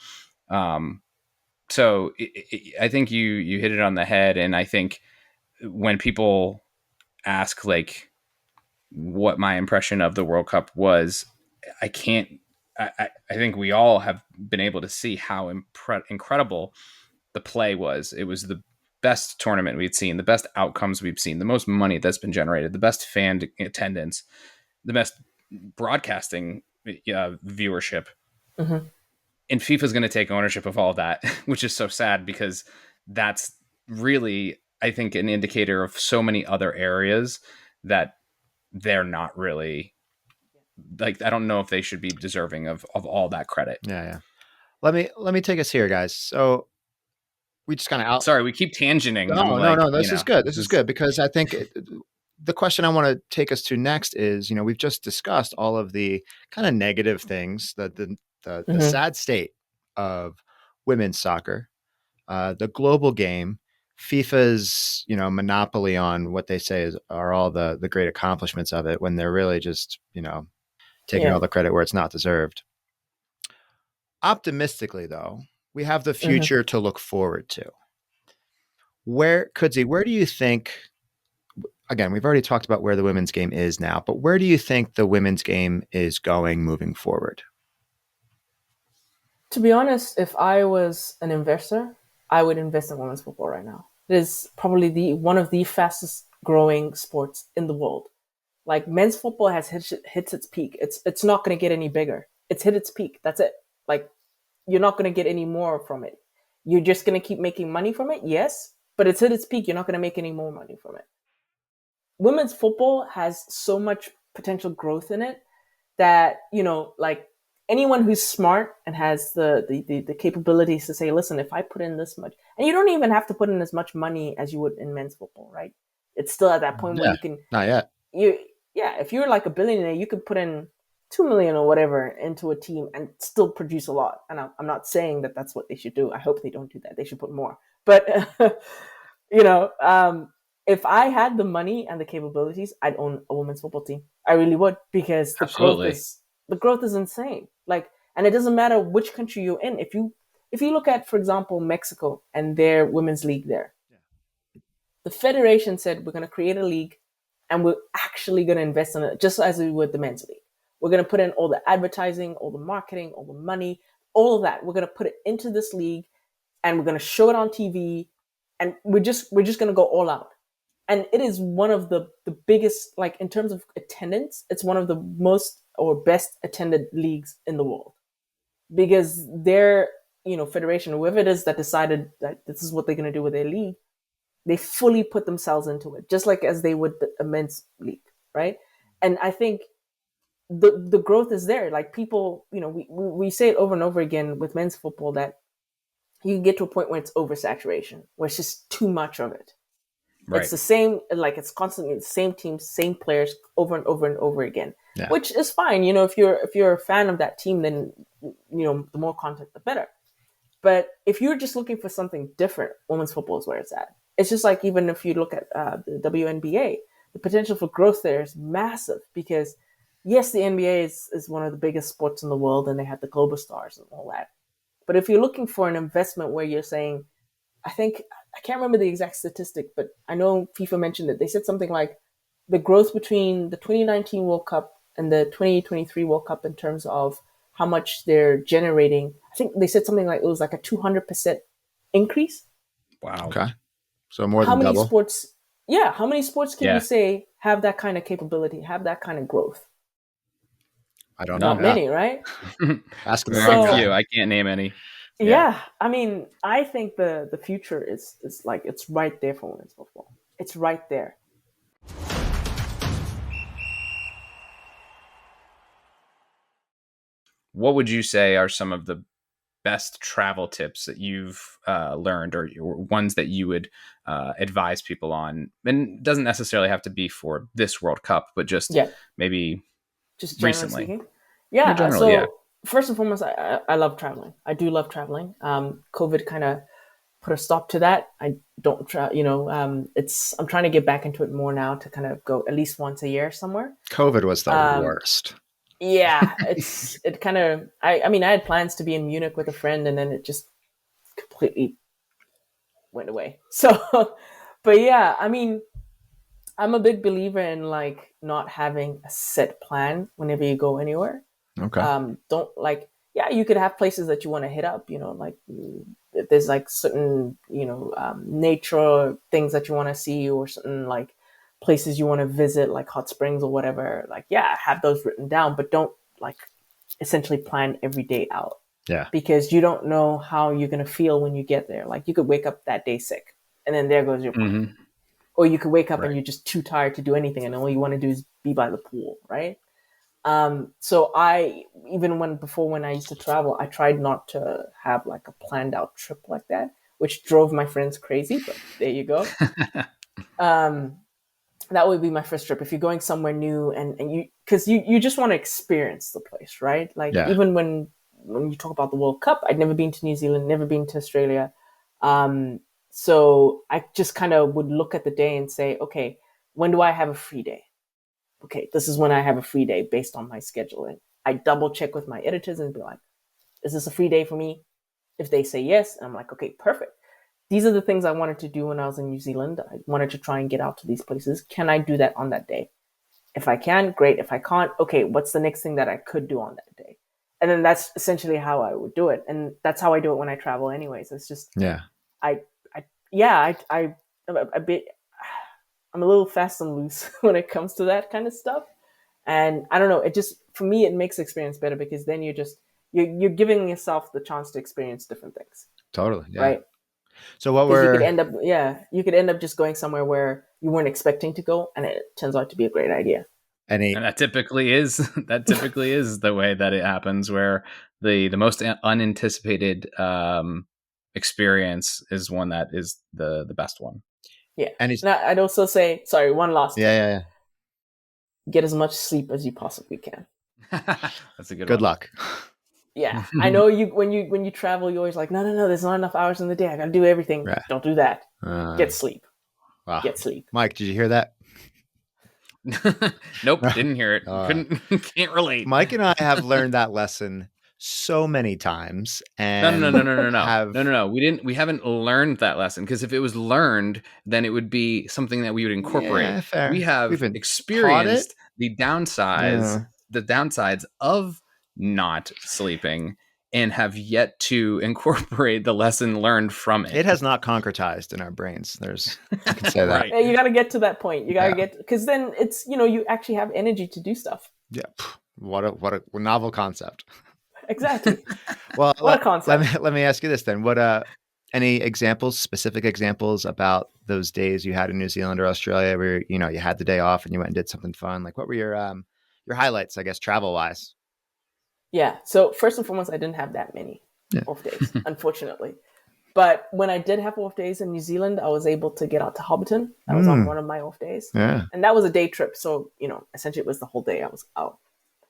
So I think you hit it on the head. And I think when people ask like what my impression of the World Cup was, I think we all have been able to see how incredible the play was. It was the best tournament we'd seen, the best outcomes we've seen, the most money that's been generated, the best fan attendance, the best broadcasting viewership. Mm-hmm. And FIFA is going to take ownership of all that, which is so sad, because that's really, I think, an indicator of so many other areas that they're not really, like, I don't know if they should be deserving of all that credit. Yeah. Let me take us here, guys. So we just kind of Sorry, we keep tangenting. No. This is good. This is good, because I think the question I want to take us to next is, we've just discussed all of the kind of negative things, the sad state of women's soccer, the global game, FIFA's, monopoly on what they say are all the great accomplishments of it, when they're really just, taking all the credit where it's not deserved. Optimistically, though, we have the future to look forward to. Kudzi, where do you think, again, we've already talked about where the women's game is now, but where do you think the women's game is going moving forward? To be honest, if I was an investor, I would invest in women's football right now. It is probably one of the fastest growing sports in the world. Like, men's football has hits its peak. It's not going to get any bigger. It's hit its peak. That's it. Like, you're not going to get any more from it. You're just going to keep making money from it, yes, but it's hit its peak. You're not going to make any more money from it. Women's football has so much potential growth in it that, like, anyone who's smart and has the capabilities to say, listen, if I put in this much, and you don't even have to put in as much money as you would in men's football, right? It's still at that point where you can, not yet. If you're like a billionaire, you could put in $2 million or whatever into a team and still produce a lot. And I'm not saying that that's what they should do. I hope they don't do that. They should put more. But, if I had the money and the capabilities, I'd own a women's football team. I really would, because the growth is insane. Like, and it doesn't matter which country you're in. If you look at, for example, Mexico and their women's league there, The federation said, we're going to create a league and we're actually going to invest in it just as we would the men's league. We're going to put in all the advertising, all the marketing, all the money, all of that. We're going to put it into this league and we're going to show it on TV and we're just going to go all out. And it is one of the biggest, like in terms of attendance, it's one of the most or best attended leagues in the world because their, federation, whoever it is that decided that this is what they're going to do with their league, they fully put themselves into it, just like as they would the men's league, right? And I think the growth is there. Like people, we say it over and over again with men's football that you can get to a point where it's oversaturation, where it's just too much of it. Right. It's the same, like it's constantly the same teams, same players over and over and over again, which is fine. If you're a fan of that team, then, the more content, the better. But if you're just looking for something different, women's football is where it's at. It's just like, even if you look at the WNBA, the potential for growth there is massive because yes, the NBA is one of the biggest sports in the world and they have the global stars and all that. But if you're looking for an investment where you're saying, I can't remember the exact statistic, but I know FIFA mentioned it. They said something like the growth between the 2019 World Cup and the 2023 World Cup in terms of how much they're generating. I think they said something like it was like a 200% increase. Wow. Okay. So more than how many double. Sports? Yeah. How many sports can you say have that kind of capability, have that kind of growth? I don't know. Not many, right? Ask me. Very few. I can't name any. Yeah. I mean, I think the future is like, it's right there for women's football. It's right there. What would you say are some of the best travel tips that you've learned or ones that you would advise people on? And it doesn't necessarily have to be for this World Cup, but just maybe just recently. Speaking. Yeah. Generally, so first and foremost, I love traveling. I do love traveling. COVID kind of put a stop to that. I don't I'm trying to get back into it more now to kind of go at least once a year somewhere. COVID was the worst. Yeah, it kind of, I mean, I had plans to be in Munich with a friend and then it just completely went away. So, but yeah, I mean, I'm a big believer in like not having a set plan whenever you go anywhere. Okay. You could have places that you want to hit up, like if there's like certain, nature things that you want to see or certain like places you want to visit, like hot springs or whatever, like, have those written down, but don't like essentially plan every day out. Yeah. Because you don't know how you're going to feel when you get there. Like you could wake up that day sick and then there goes your plan. Mm-hmm. Or you could wake up and you're just too tired to do anything and all you want to do is be by the pool. Right. So before when I used to travel, I tried not to have like a planned out trip like that, which drove my friends crazy, but there you go. That would be my first trip. If you're going somewhere new and because you just want to experience the place, right? Like even when you talk about the World Cup, I'd never been to New Zealand, never been to Australia. So I just kind of would look at the day and say, okay, when do I have a free day? Okay, this is when I have a free day based on my schedule. And I double check with my editors and be like, is this a free day for me? If they say yes, I'm like, okay, perfect. These are the things I wanted to do when I was in New Zealand. I wanted to try and get out to these places. Can I do that on that day? If I can, great. If I can't, okay, what's the next thing that I could do on that day? And then that's essentially how I would do it. And that's how I do it when I travel anyways. It's just, I'm a little fast and loose when it comes to that kind of stuff. And I don't know, it just, for me, it makes the experience better because then you're giving yourself the chance to experience different things. Totally. Yeah. Right. So you could end up just going somewhere where you weren't expecting to go, and it turns out to be a great idea. And that typically is the way that it happens, where the most unanticipated experience is one that is the best one. Yeah. And I'd also say, sorry, one last thing. Yeah. Get as much sleep as you possibly can. That's a good one. Good luck. Yeah, I know when you travel, you're always like, no, there's not enough hours in the day. I got to do everything. Right. Don't do that. Get sleep. Wow. Get sleep. Mike, did you hear that? Nope, didn't hear it. Can't relate. Mike and I have learned that lesson so many times No, and no. We haven't learned that lesson, because if it was learned, then it would be something that we would incorporate. Yeah, fair. We have We've been experienced the downsides of not sleeping, and have yet to incorporate the lesson learned from it. It has not concretized in our brains. I can say that. Right. Yeah, you got to get to that point. You got to get, because then it's, you actually have energy to do stuff. Yeah. What a novel concept. Exactly. Well, what a concept. Let me ask you this then. What any specific examples about those days you had in New Zealand or Australia where you had the day off and you went and did something fun? Like, what were your highlights, I guess, travel wise? Yeah. So first and foremost, I didn't have that many off days, unfortunately. But when I did have off days in New Zealand, I was able to get out to Hobbiton. That was on one of my off days. Yeah. And that was a day trip. So, essentially it was the whole day I was out.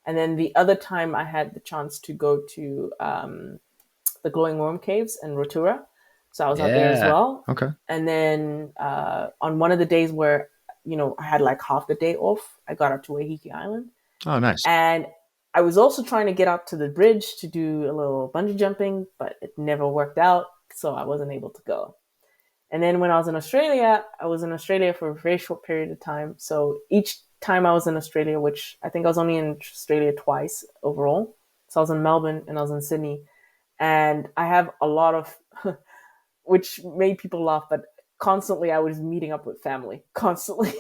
And then the other time I had the chance to go to the Glowing Worm Caves in Rotorua. So I was out there as well. Okay. And then on one of the days where, I had like half the day off, I got out to Waiheke Island. Oh, nice. And I was also trying to get out to the bridge to do a little bungee jumping, but it never worked out. So I wasn't able to go. And then when I was in Australia, for a very short period of time. So each time I was in Australia, which I think I was only in Australia twice overall. So I was in Melbourne and I was in Sydney. And I have a lot of, which made people laugh, but constantly I was meeting up with family, constantly.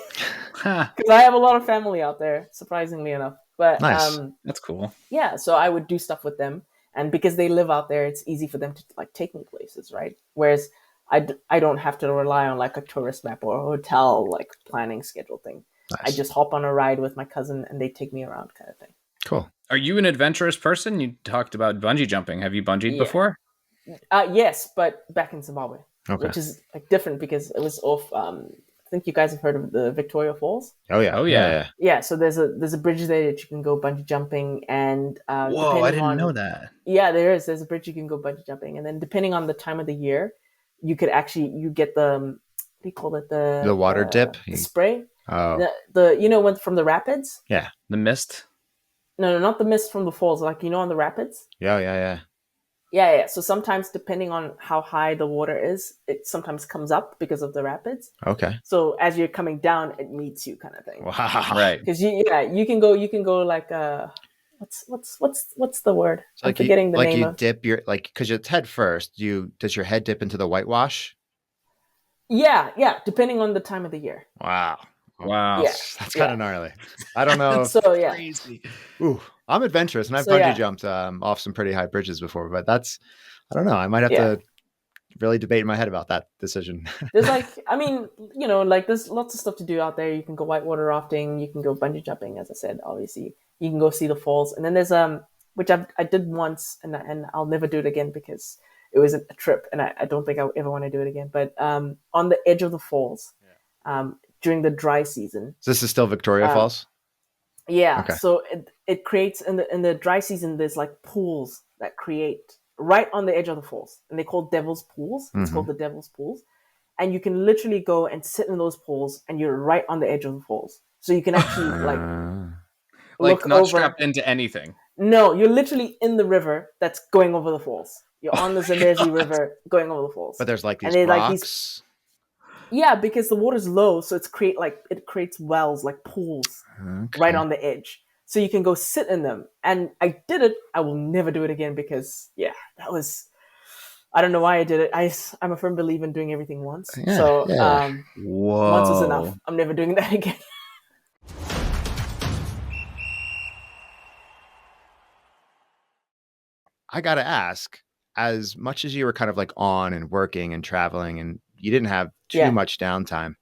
Because I have a lot of family out there, surprisingly enough. But nice. That's cool. Yeah, so I would do stuff with them. And because they live out there, it's easy for them to like take me places, right? Whereas I don't have to rely on like a tourist map or a hotel like planning schedule thing. Nice. I just hop on a ride with my cousin and they take me around kind of thing. Cool. Are you an adventurous person? You talked about bungee jumping. Have you bungeed before? Yes, but back in Zimbabwe, okay. Which is like different because it was off. I think you guys have heard of the Victoria Falls. Oh yeah. Yeah. So there's a bridge there that you can go bungee jumping, and whoa, I didn't know that. Yeah, there is. There's a bridge you can go bungee jumping, and then depending on the time of the year, you could you get the what do you call it, the water dip, the spray. Oh, when from the rapids. Yeah, the mist. No, not the mist from the falls. Like on the rapids. Yeah. Yeah. So sometimes, depending on how high the water is, it sometimes comes up because of the rapids. Okay. So as you're coming down, it meets you, kind of thing. Wow. Right. Because you can go like what's the word? So I'm forgetting the name. You dip your because it's head first. Does your head dip into the whitewash? Yeah. Depending on the time of the year. Wow. Yeah. That's kind of gnarly. I don't know. So yeah. Crazy. Ooh, I'm adventurous, and I've bungee jumped off some pretty high bridges before, but I don't know. I might have to really debate in my head about that decision. There's there's lots of stuff to do out there. You can go whitewater rafting. You can go bungee jumping, as I said. Obviously, you can go see the falls, and then there's which I did once, and I'll never do it again because it was a trip, and I don't think I ever want to do it again. But on the edge of the falls, during the dry season. So this is still Victoria Falls? Yeah. Okay. So it creates in the dry season, there's like pools that create right on the edge of the falls, and they're called Devil's Pools. It's called the Devil's Pools. And you can literally go and sit in those pools, and you're right on the edge of the falls. So you can actually like not over. Strapped into anything. No, you're literally in the river that's going over the falls. You're on the Zambezi River going over the falls. But there's like these rocks. Yeah, because the water's low, so it creates wells, like pools, right on the edge. So you can go sit in them. And I did it. I will never do it again because, that was... I don't know why I did it. I'm a firm believer in doing everything once. Yeah, so Whoa. Once is enough. I'm never doing that again. I got to ask, as much as you were kind of like on and working and traveling and you didn't have too much downtime,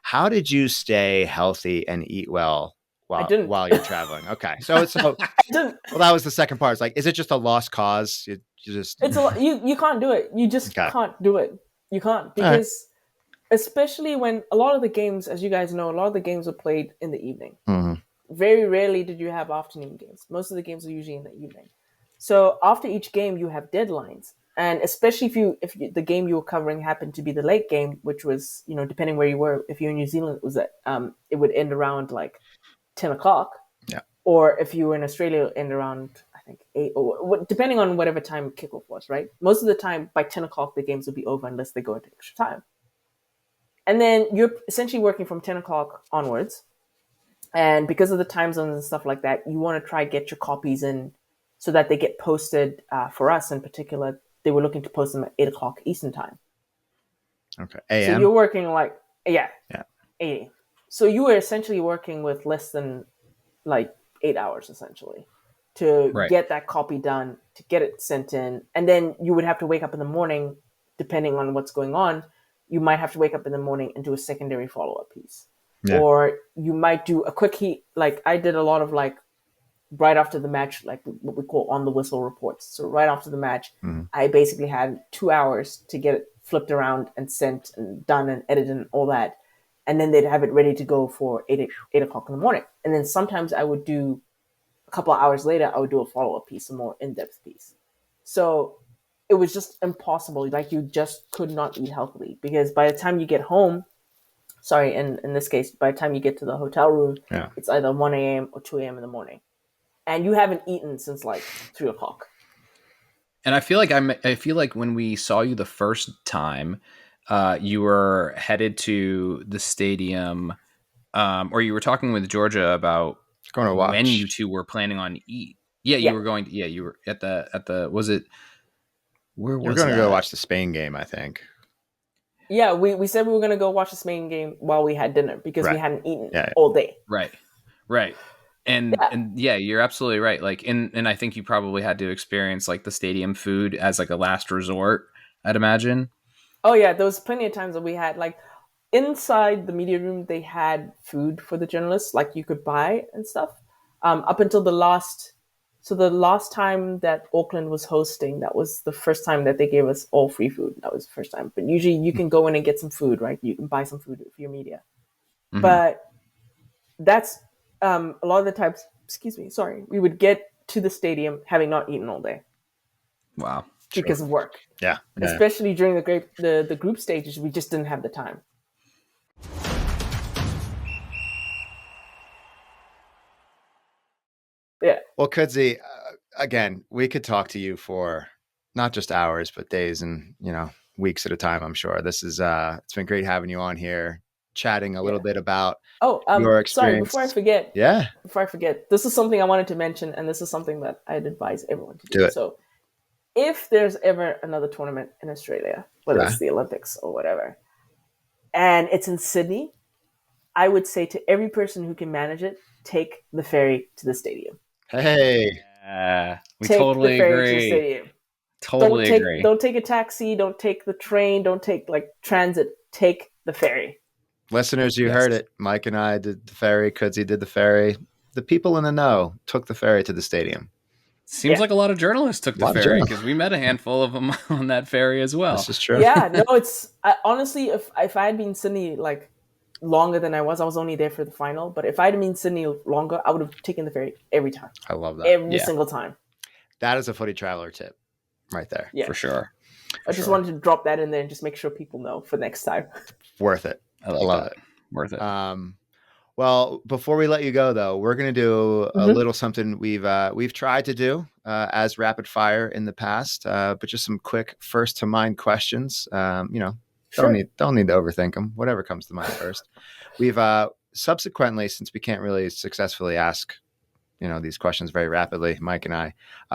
how did you stay healthy and eat well while you're traveling? Okay. So well, that was the second part. It's like, is it just a lost cause? You can't do it. You just can't do it. You can't, because especially when a lot of the games, as you guys know, a lot of the games are played in the evening. Mm-hmm. Very rarely did you have afternoon games. Most of the games are usually in the evening. So after each game, you have deadlines. And especially if the game you were covering happened to be the late game, which was, depending where you were, if you're in New Zealand, it was it would end around like 10 o'clock. Yeah. Or if you were in Australia, it would end around, I think 8 or depending on whatever time kickoff was, right? Most of the time by 10 o'clock, the games will be over unless they go into extra time. And then you're essentially working from 10 o'clock onwards. And because of the time zones and stuff like that, you want to try get your copies in so that they get posted. For us in particular, they were looking to post them at 8 o'clock Eastern time. Okay. AM? So you're working like, yeah. 8. So you were essentially working with less than like 8 hours essentially to get that copy done, to get it sent in. And then you would have to wake up in the morning, depending on what's going on. You might have to wake up in the morning and do a secondary follow-up piece. Yeah. Or you might do a quick heat. Like I did a lot of like right after the match, like what we call on the whistle reports. So right after the match, I basically had 2 hours to get it flipped around and sent and done and edited and all that. And then they'd have it ready to go for 8 o'clock in the morning. And then sometimes I would do a couple of hours later, I would do a follow-up piece, a more in-depth piece. So it was just impossible. Like you just could not eat healthily because by the time you get home, in this case, by the time you get to the hotel room, it's either 1 a.m. or 2 a.m. in the morning. And you haven't eaten since like 3 o'clock. And I feel like when we saw you the first time, you were headed to the stadium, or you were talking with Georgia about going to watch when you two were planning on eat. Yeah, you were going. Yeah, you were at the. Was it? Where was? You're going to go watch the Spain game, I think. Yeah, we said we were going to go watch the Spain game while we had dinner because we hadn't eaten all day. Right. And you're absolutely right. Like, and I think you probably had to experience like the stadium food as like a last resort, I'd imagine. Oh yeah, there was plenty of times that we had like inside the media room, they had food for the journalists, like you could buy and stuff. Up until the last time that Auckland was hosting, that was the first time that they gave us all free food. That was the first time. But usually you can go in and get some food, right? You can buy some food for your media. Mm-hmm. But that's a lot of the times, we would get to the stadium having not eaten all day. Wow. Because of work. Yeah. Especially during the group stages, we just didn't have the time. Yeah. Well, Kudzi, again, we could talk to you for not just hours, but days and, weeks at a time, I'm sure. This is, it's been great having you on here, chatting a little bit about your experience. Sorry, before I forget. Yeah. Before I forget, this is something I wanted to mention, and this is something that I'd advise everyone to do. So if there's ever another tournament in Australia, whether it's the Olympics or whatever, and it's in Sydney, I would say to every person who can manage it, take the ferry to the stadium. Hey, we totally agree. Totally agree. Don't take a taxi. Don't take the train. Don't take like transit. Take the ferry. Listeners, you heard it. Mike and I did the ferry. Kudzi did the ferry. The people in the know took the ferry to the stadium. Seems like a lot of journalists took the ferry because we met a handful of them on that ferry as well. This is true. Yeah, no, honestly, if I had been in Sydney like longer than I was only there for the final. But if I had been in Sydney longer, I would have taken the ferry every time. I love that. Every single time. That is a Footy Traveler tip right there. Yeah. For sure. I just wanted to drop that in there and just make sure people know for next time. Worth it. I love it. Worth it. Well, before we let you go, though, we're going to do a little something we've tried to do as rapid fire in the past, but just some quick first to mind questions. Don't need to overthink them. Whatever comes to mind first. We've subsequently, since we can't really successfully ask these questions very rapidly, Mike and I,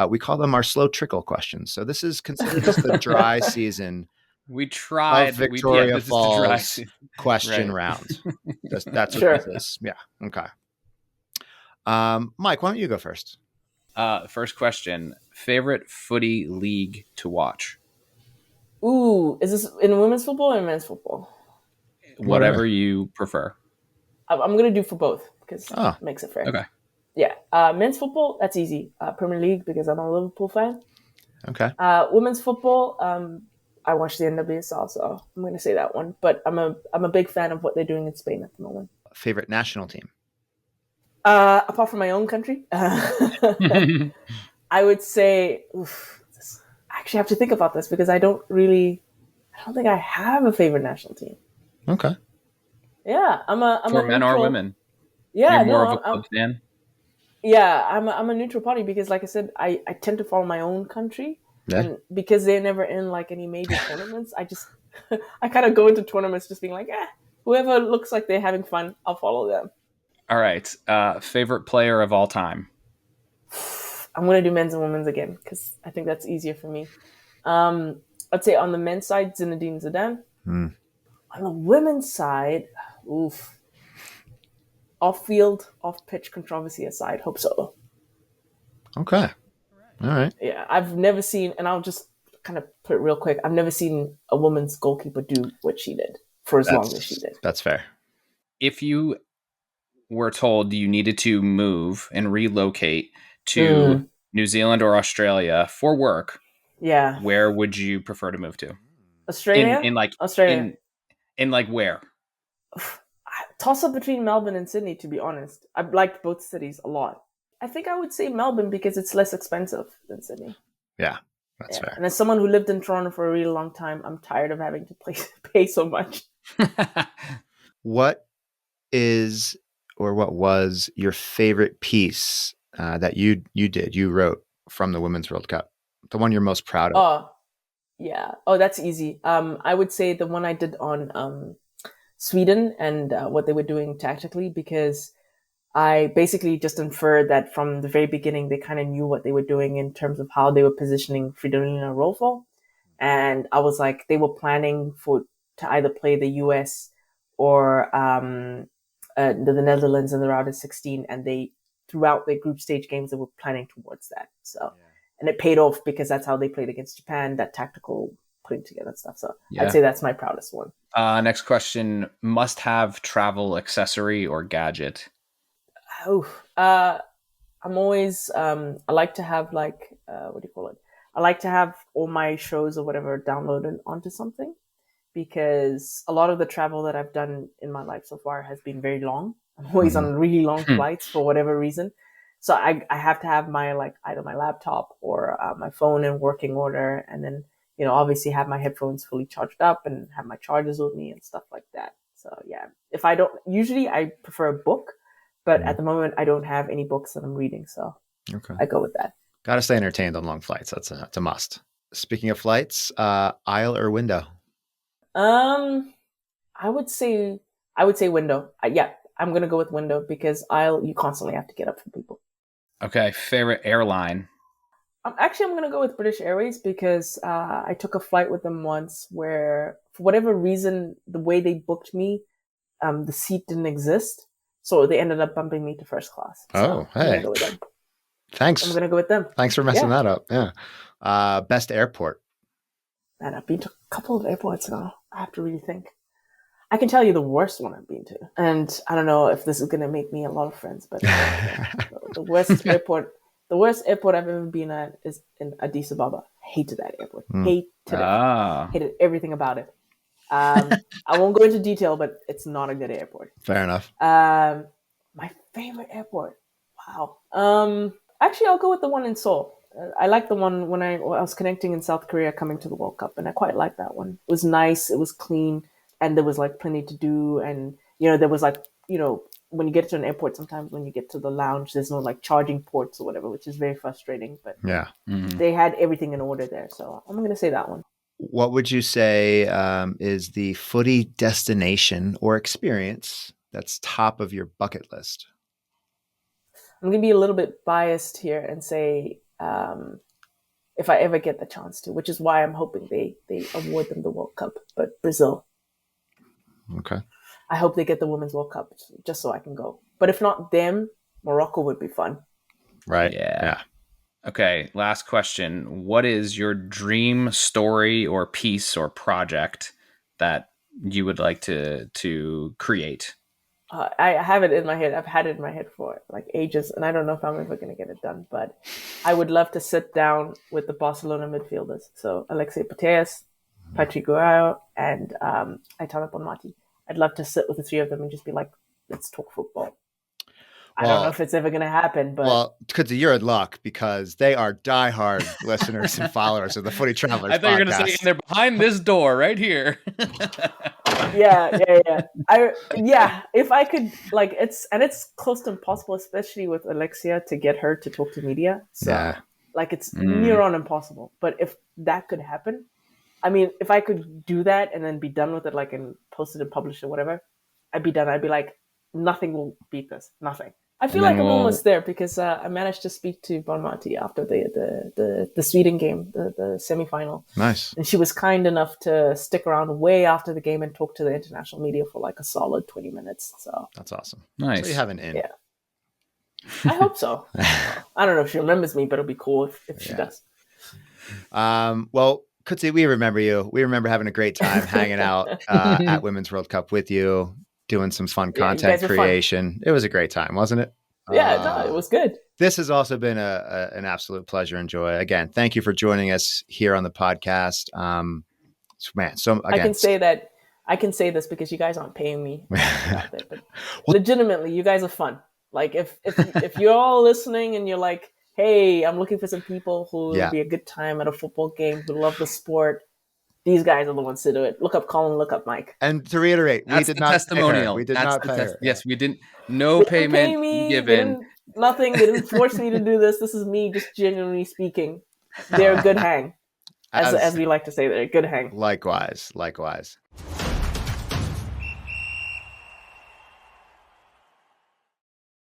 we call them our slow trickle questions. So this is considered just the dry season. We tried Victoria Falls question round. That's what this is. Yeah. Okay. Mike, why don't you go first? First question: favorite footy league to watch? Ooh, is this in women's football or men's football? Whatever you prefer. I'm gonna do for both because it makes it fair. Okay. Yeah. Men's football, that's easy. Premier League because I'm a Liverpool fan. Okay. Women's football, I watch the NWSL, so I'm going to say that one. But I'm a big fan of what they're doing in Spain at the moment. Favorite national team? Apart from my own country, I would say. I actually have to think about this because I don't think I have a favorite national team. Okay. Yeah, I'm for men or women. Yeah, you're more of a club fan. Yeah, I'm a neutral party because, like I said, I tend to follow my own country, and because they're never in like any major tournaments, I kind of go into tournaments just being like, whoever looks like they're having fun, I'll follow them. All right. Favorite player of all time? I'm gonna do men's and women's again because I think that's easier for me. I'd say on the men's side, Zinedine Zidane. On the women's side, off-field, off-pitch controversy aside, hope so. Okay. All right. Yeah, I've never seen, and I'll just kind of put it real quick, I've never seen a woman's goalkeeper do what she did for as long as she did. That's fair. If you were told you needed to move and relocate to New Zealand or Australia for work, where would you prefer to move to? Australia? Australia. In like where? Toss up between Melbourne and Sydney, to be honest. I've liked both cities a lot. I think I would say Melbourne because it's less expensive than Sydney. Yeah, that's fair. And as someone who lived in Toronto for a really long time, I'm tired of having to pay so much. What is or what was your favorite piece that you wrote from the Women's World Cup? The one you're most proud of? Oh, yeah. Oh, that's easy. I would say the one I did on Sweden and what they were doing tactically, because I basically just inferred that from the very beginning, they kind of knew what they were doing in terms of how they were positioning Fridolina Rolfo. And I was like, they were planning to either play the US or the Netherlands in the round of 16. And throughout their group stage games, they were planning towards that. So, and it paid off because that's how they played against Japan, that tactical putting together stuff. So I'd say that's my proudest one. Next question, must-have travel accessory or gadget? I'm always, I like to have like, what do you call it? I like to have all my shows or whatever downloaded onto something, because a lot of the travel that I've done in my life so far has been very long. I'm always on really long flights for whatever reason. So I have to have my, like, either my laptop or my phone in working order. And then, obviously have my headphones fully charged up and have my chargers with me and stuff like that. So yeah, usually I prefer a book, but at the moment I don't have any books that I'm reading. So I go with that. Got to stay entertained on long flights. That's a must. Speaking of flights, aisle or window? I would say window. I'm going to go with window because aisle, you constantly have to get up for people. Okay. Favorite airline? I'm going to go with British Airways because I took a flight with them once where, for whatever reason, the way they booked me, the seat didn't exist. So they ended up bumping me to first class. So hey. I'm going to go with them. Thanks. I'm going to go with them. Thanks for messing that up. Yeah. Best airport? Man, I've been to a couple of airports now. I have to really think. I can tell you the worst one I've been to. And I don't know if this is going to make me a lot of friends, but the worst airport I've ever been at is in Addis Ababa. Hated that airport. Hated it. Hated everything about it. I won't go into detail, but it's not a good airport. Fair enough. My favorite airport. Wow. Actually, I'll go with the one in Seoul. I like the one when I was connecting in South Korea coming to the World Cup, and I quite liked that one. It was nice. It was clean, and there was like plenty to do. And, there was like, when you get to an airport, sometimes when you get to the lounge, there's no like charging ports or whatever, which is very frustrating. But they had everything in order there. So I'm going to say that one. What would you say is the footy destination or experience that's top of your bucket list? I'm going to be a little bit biased here and say, if I ever get the chance to, which is why I'm hoping they award them the World Cup, but Brazil. Okay. I hope they get the Women's World Cup just so I can go. But if not them, Morocco would be fun. Right. Yeah. Okay, last question. What is your dream story or piece or project that you would like to create? I have it in my head. I've had it in my head for like ages, and I don't know if I'm ever going to get it done. But I would love to sit down with the Barcelona midfielders. So Alexei Putellas, Patrick Guerrero, and Aitana Bonmatí. I'd love to sit with the three of them and just be like, let's talk football. I don't know if it's ever going to happen, but... Well, Kudzi, you're in luck because they are diehard listeners and followers of the Footy Travelers podcast. I thought you were going to say they're behind this door right here. If I could, like, it's close to impossible, especially with Alexia, to get her to talk to media. So like, it's near on impossible. But if that could happen, I mean, if I could do that and then be done with it, like, and post it and publish it, whatever, I'd be done. I'd be like, nothing will beat this. Nothing. I feel like I'm almost there because I managed to speak to Bonmatí after the Sweden game, the semifinal. Nice. And she was kind enough to stick around way after the game and talk to the international media for like a solid 20 minutes. So that's awesome. Nice. So you have an in. Yeah. I hope so. I don't know if she remembers me, but it'll be cool if she does. Well, Kudzi, we remember you. We remember having a great time hanging out at Women's World Cup with you, doing some fun content creation. Fun. It was a great time, wasn't it? Yeah, no, it was good. This has also been an absolute pleasure and joy. Again, thank you for joining us here on the podcast. Man, so again, I can say this because you guys aren't paying me. But legitimately, you guys are fun. Like, if you're all listening and you're like, hey, I'm looking for some people who will be a good time at a football game, who love the sport, these guys are the ones to do it. Look up Colin, look up Mike. And to reiterate, we did not testimonial. We did not pay her. Yes, we didn't. No payment given. Nothing. They didn't force me to do this. This is me just genuinely speaking. They're a good hang. As we like to say, they're a good hang. Likewise.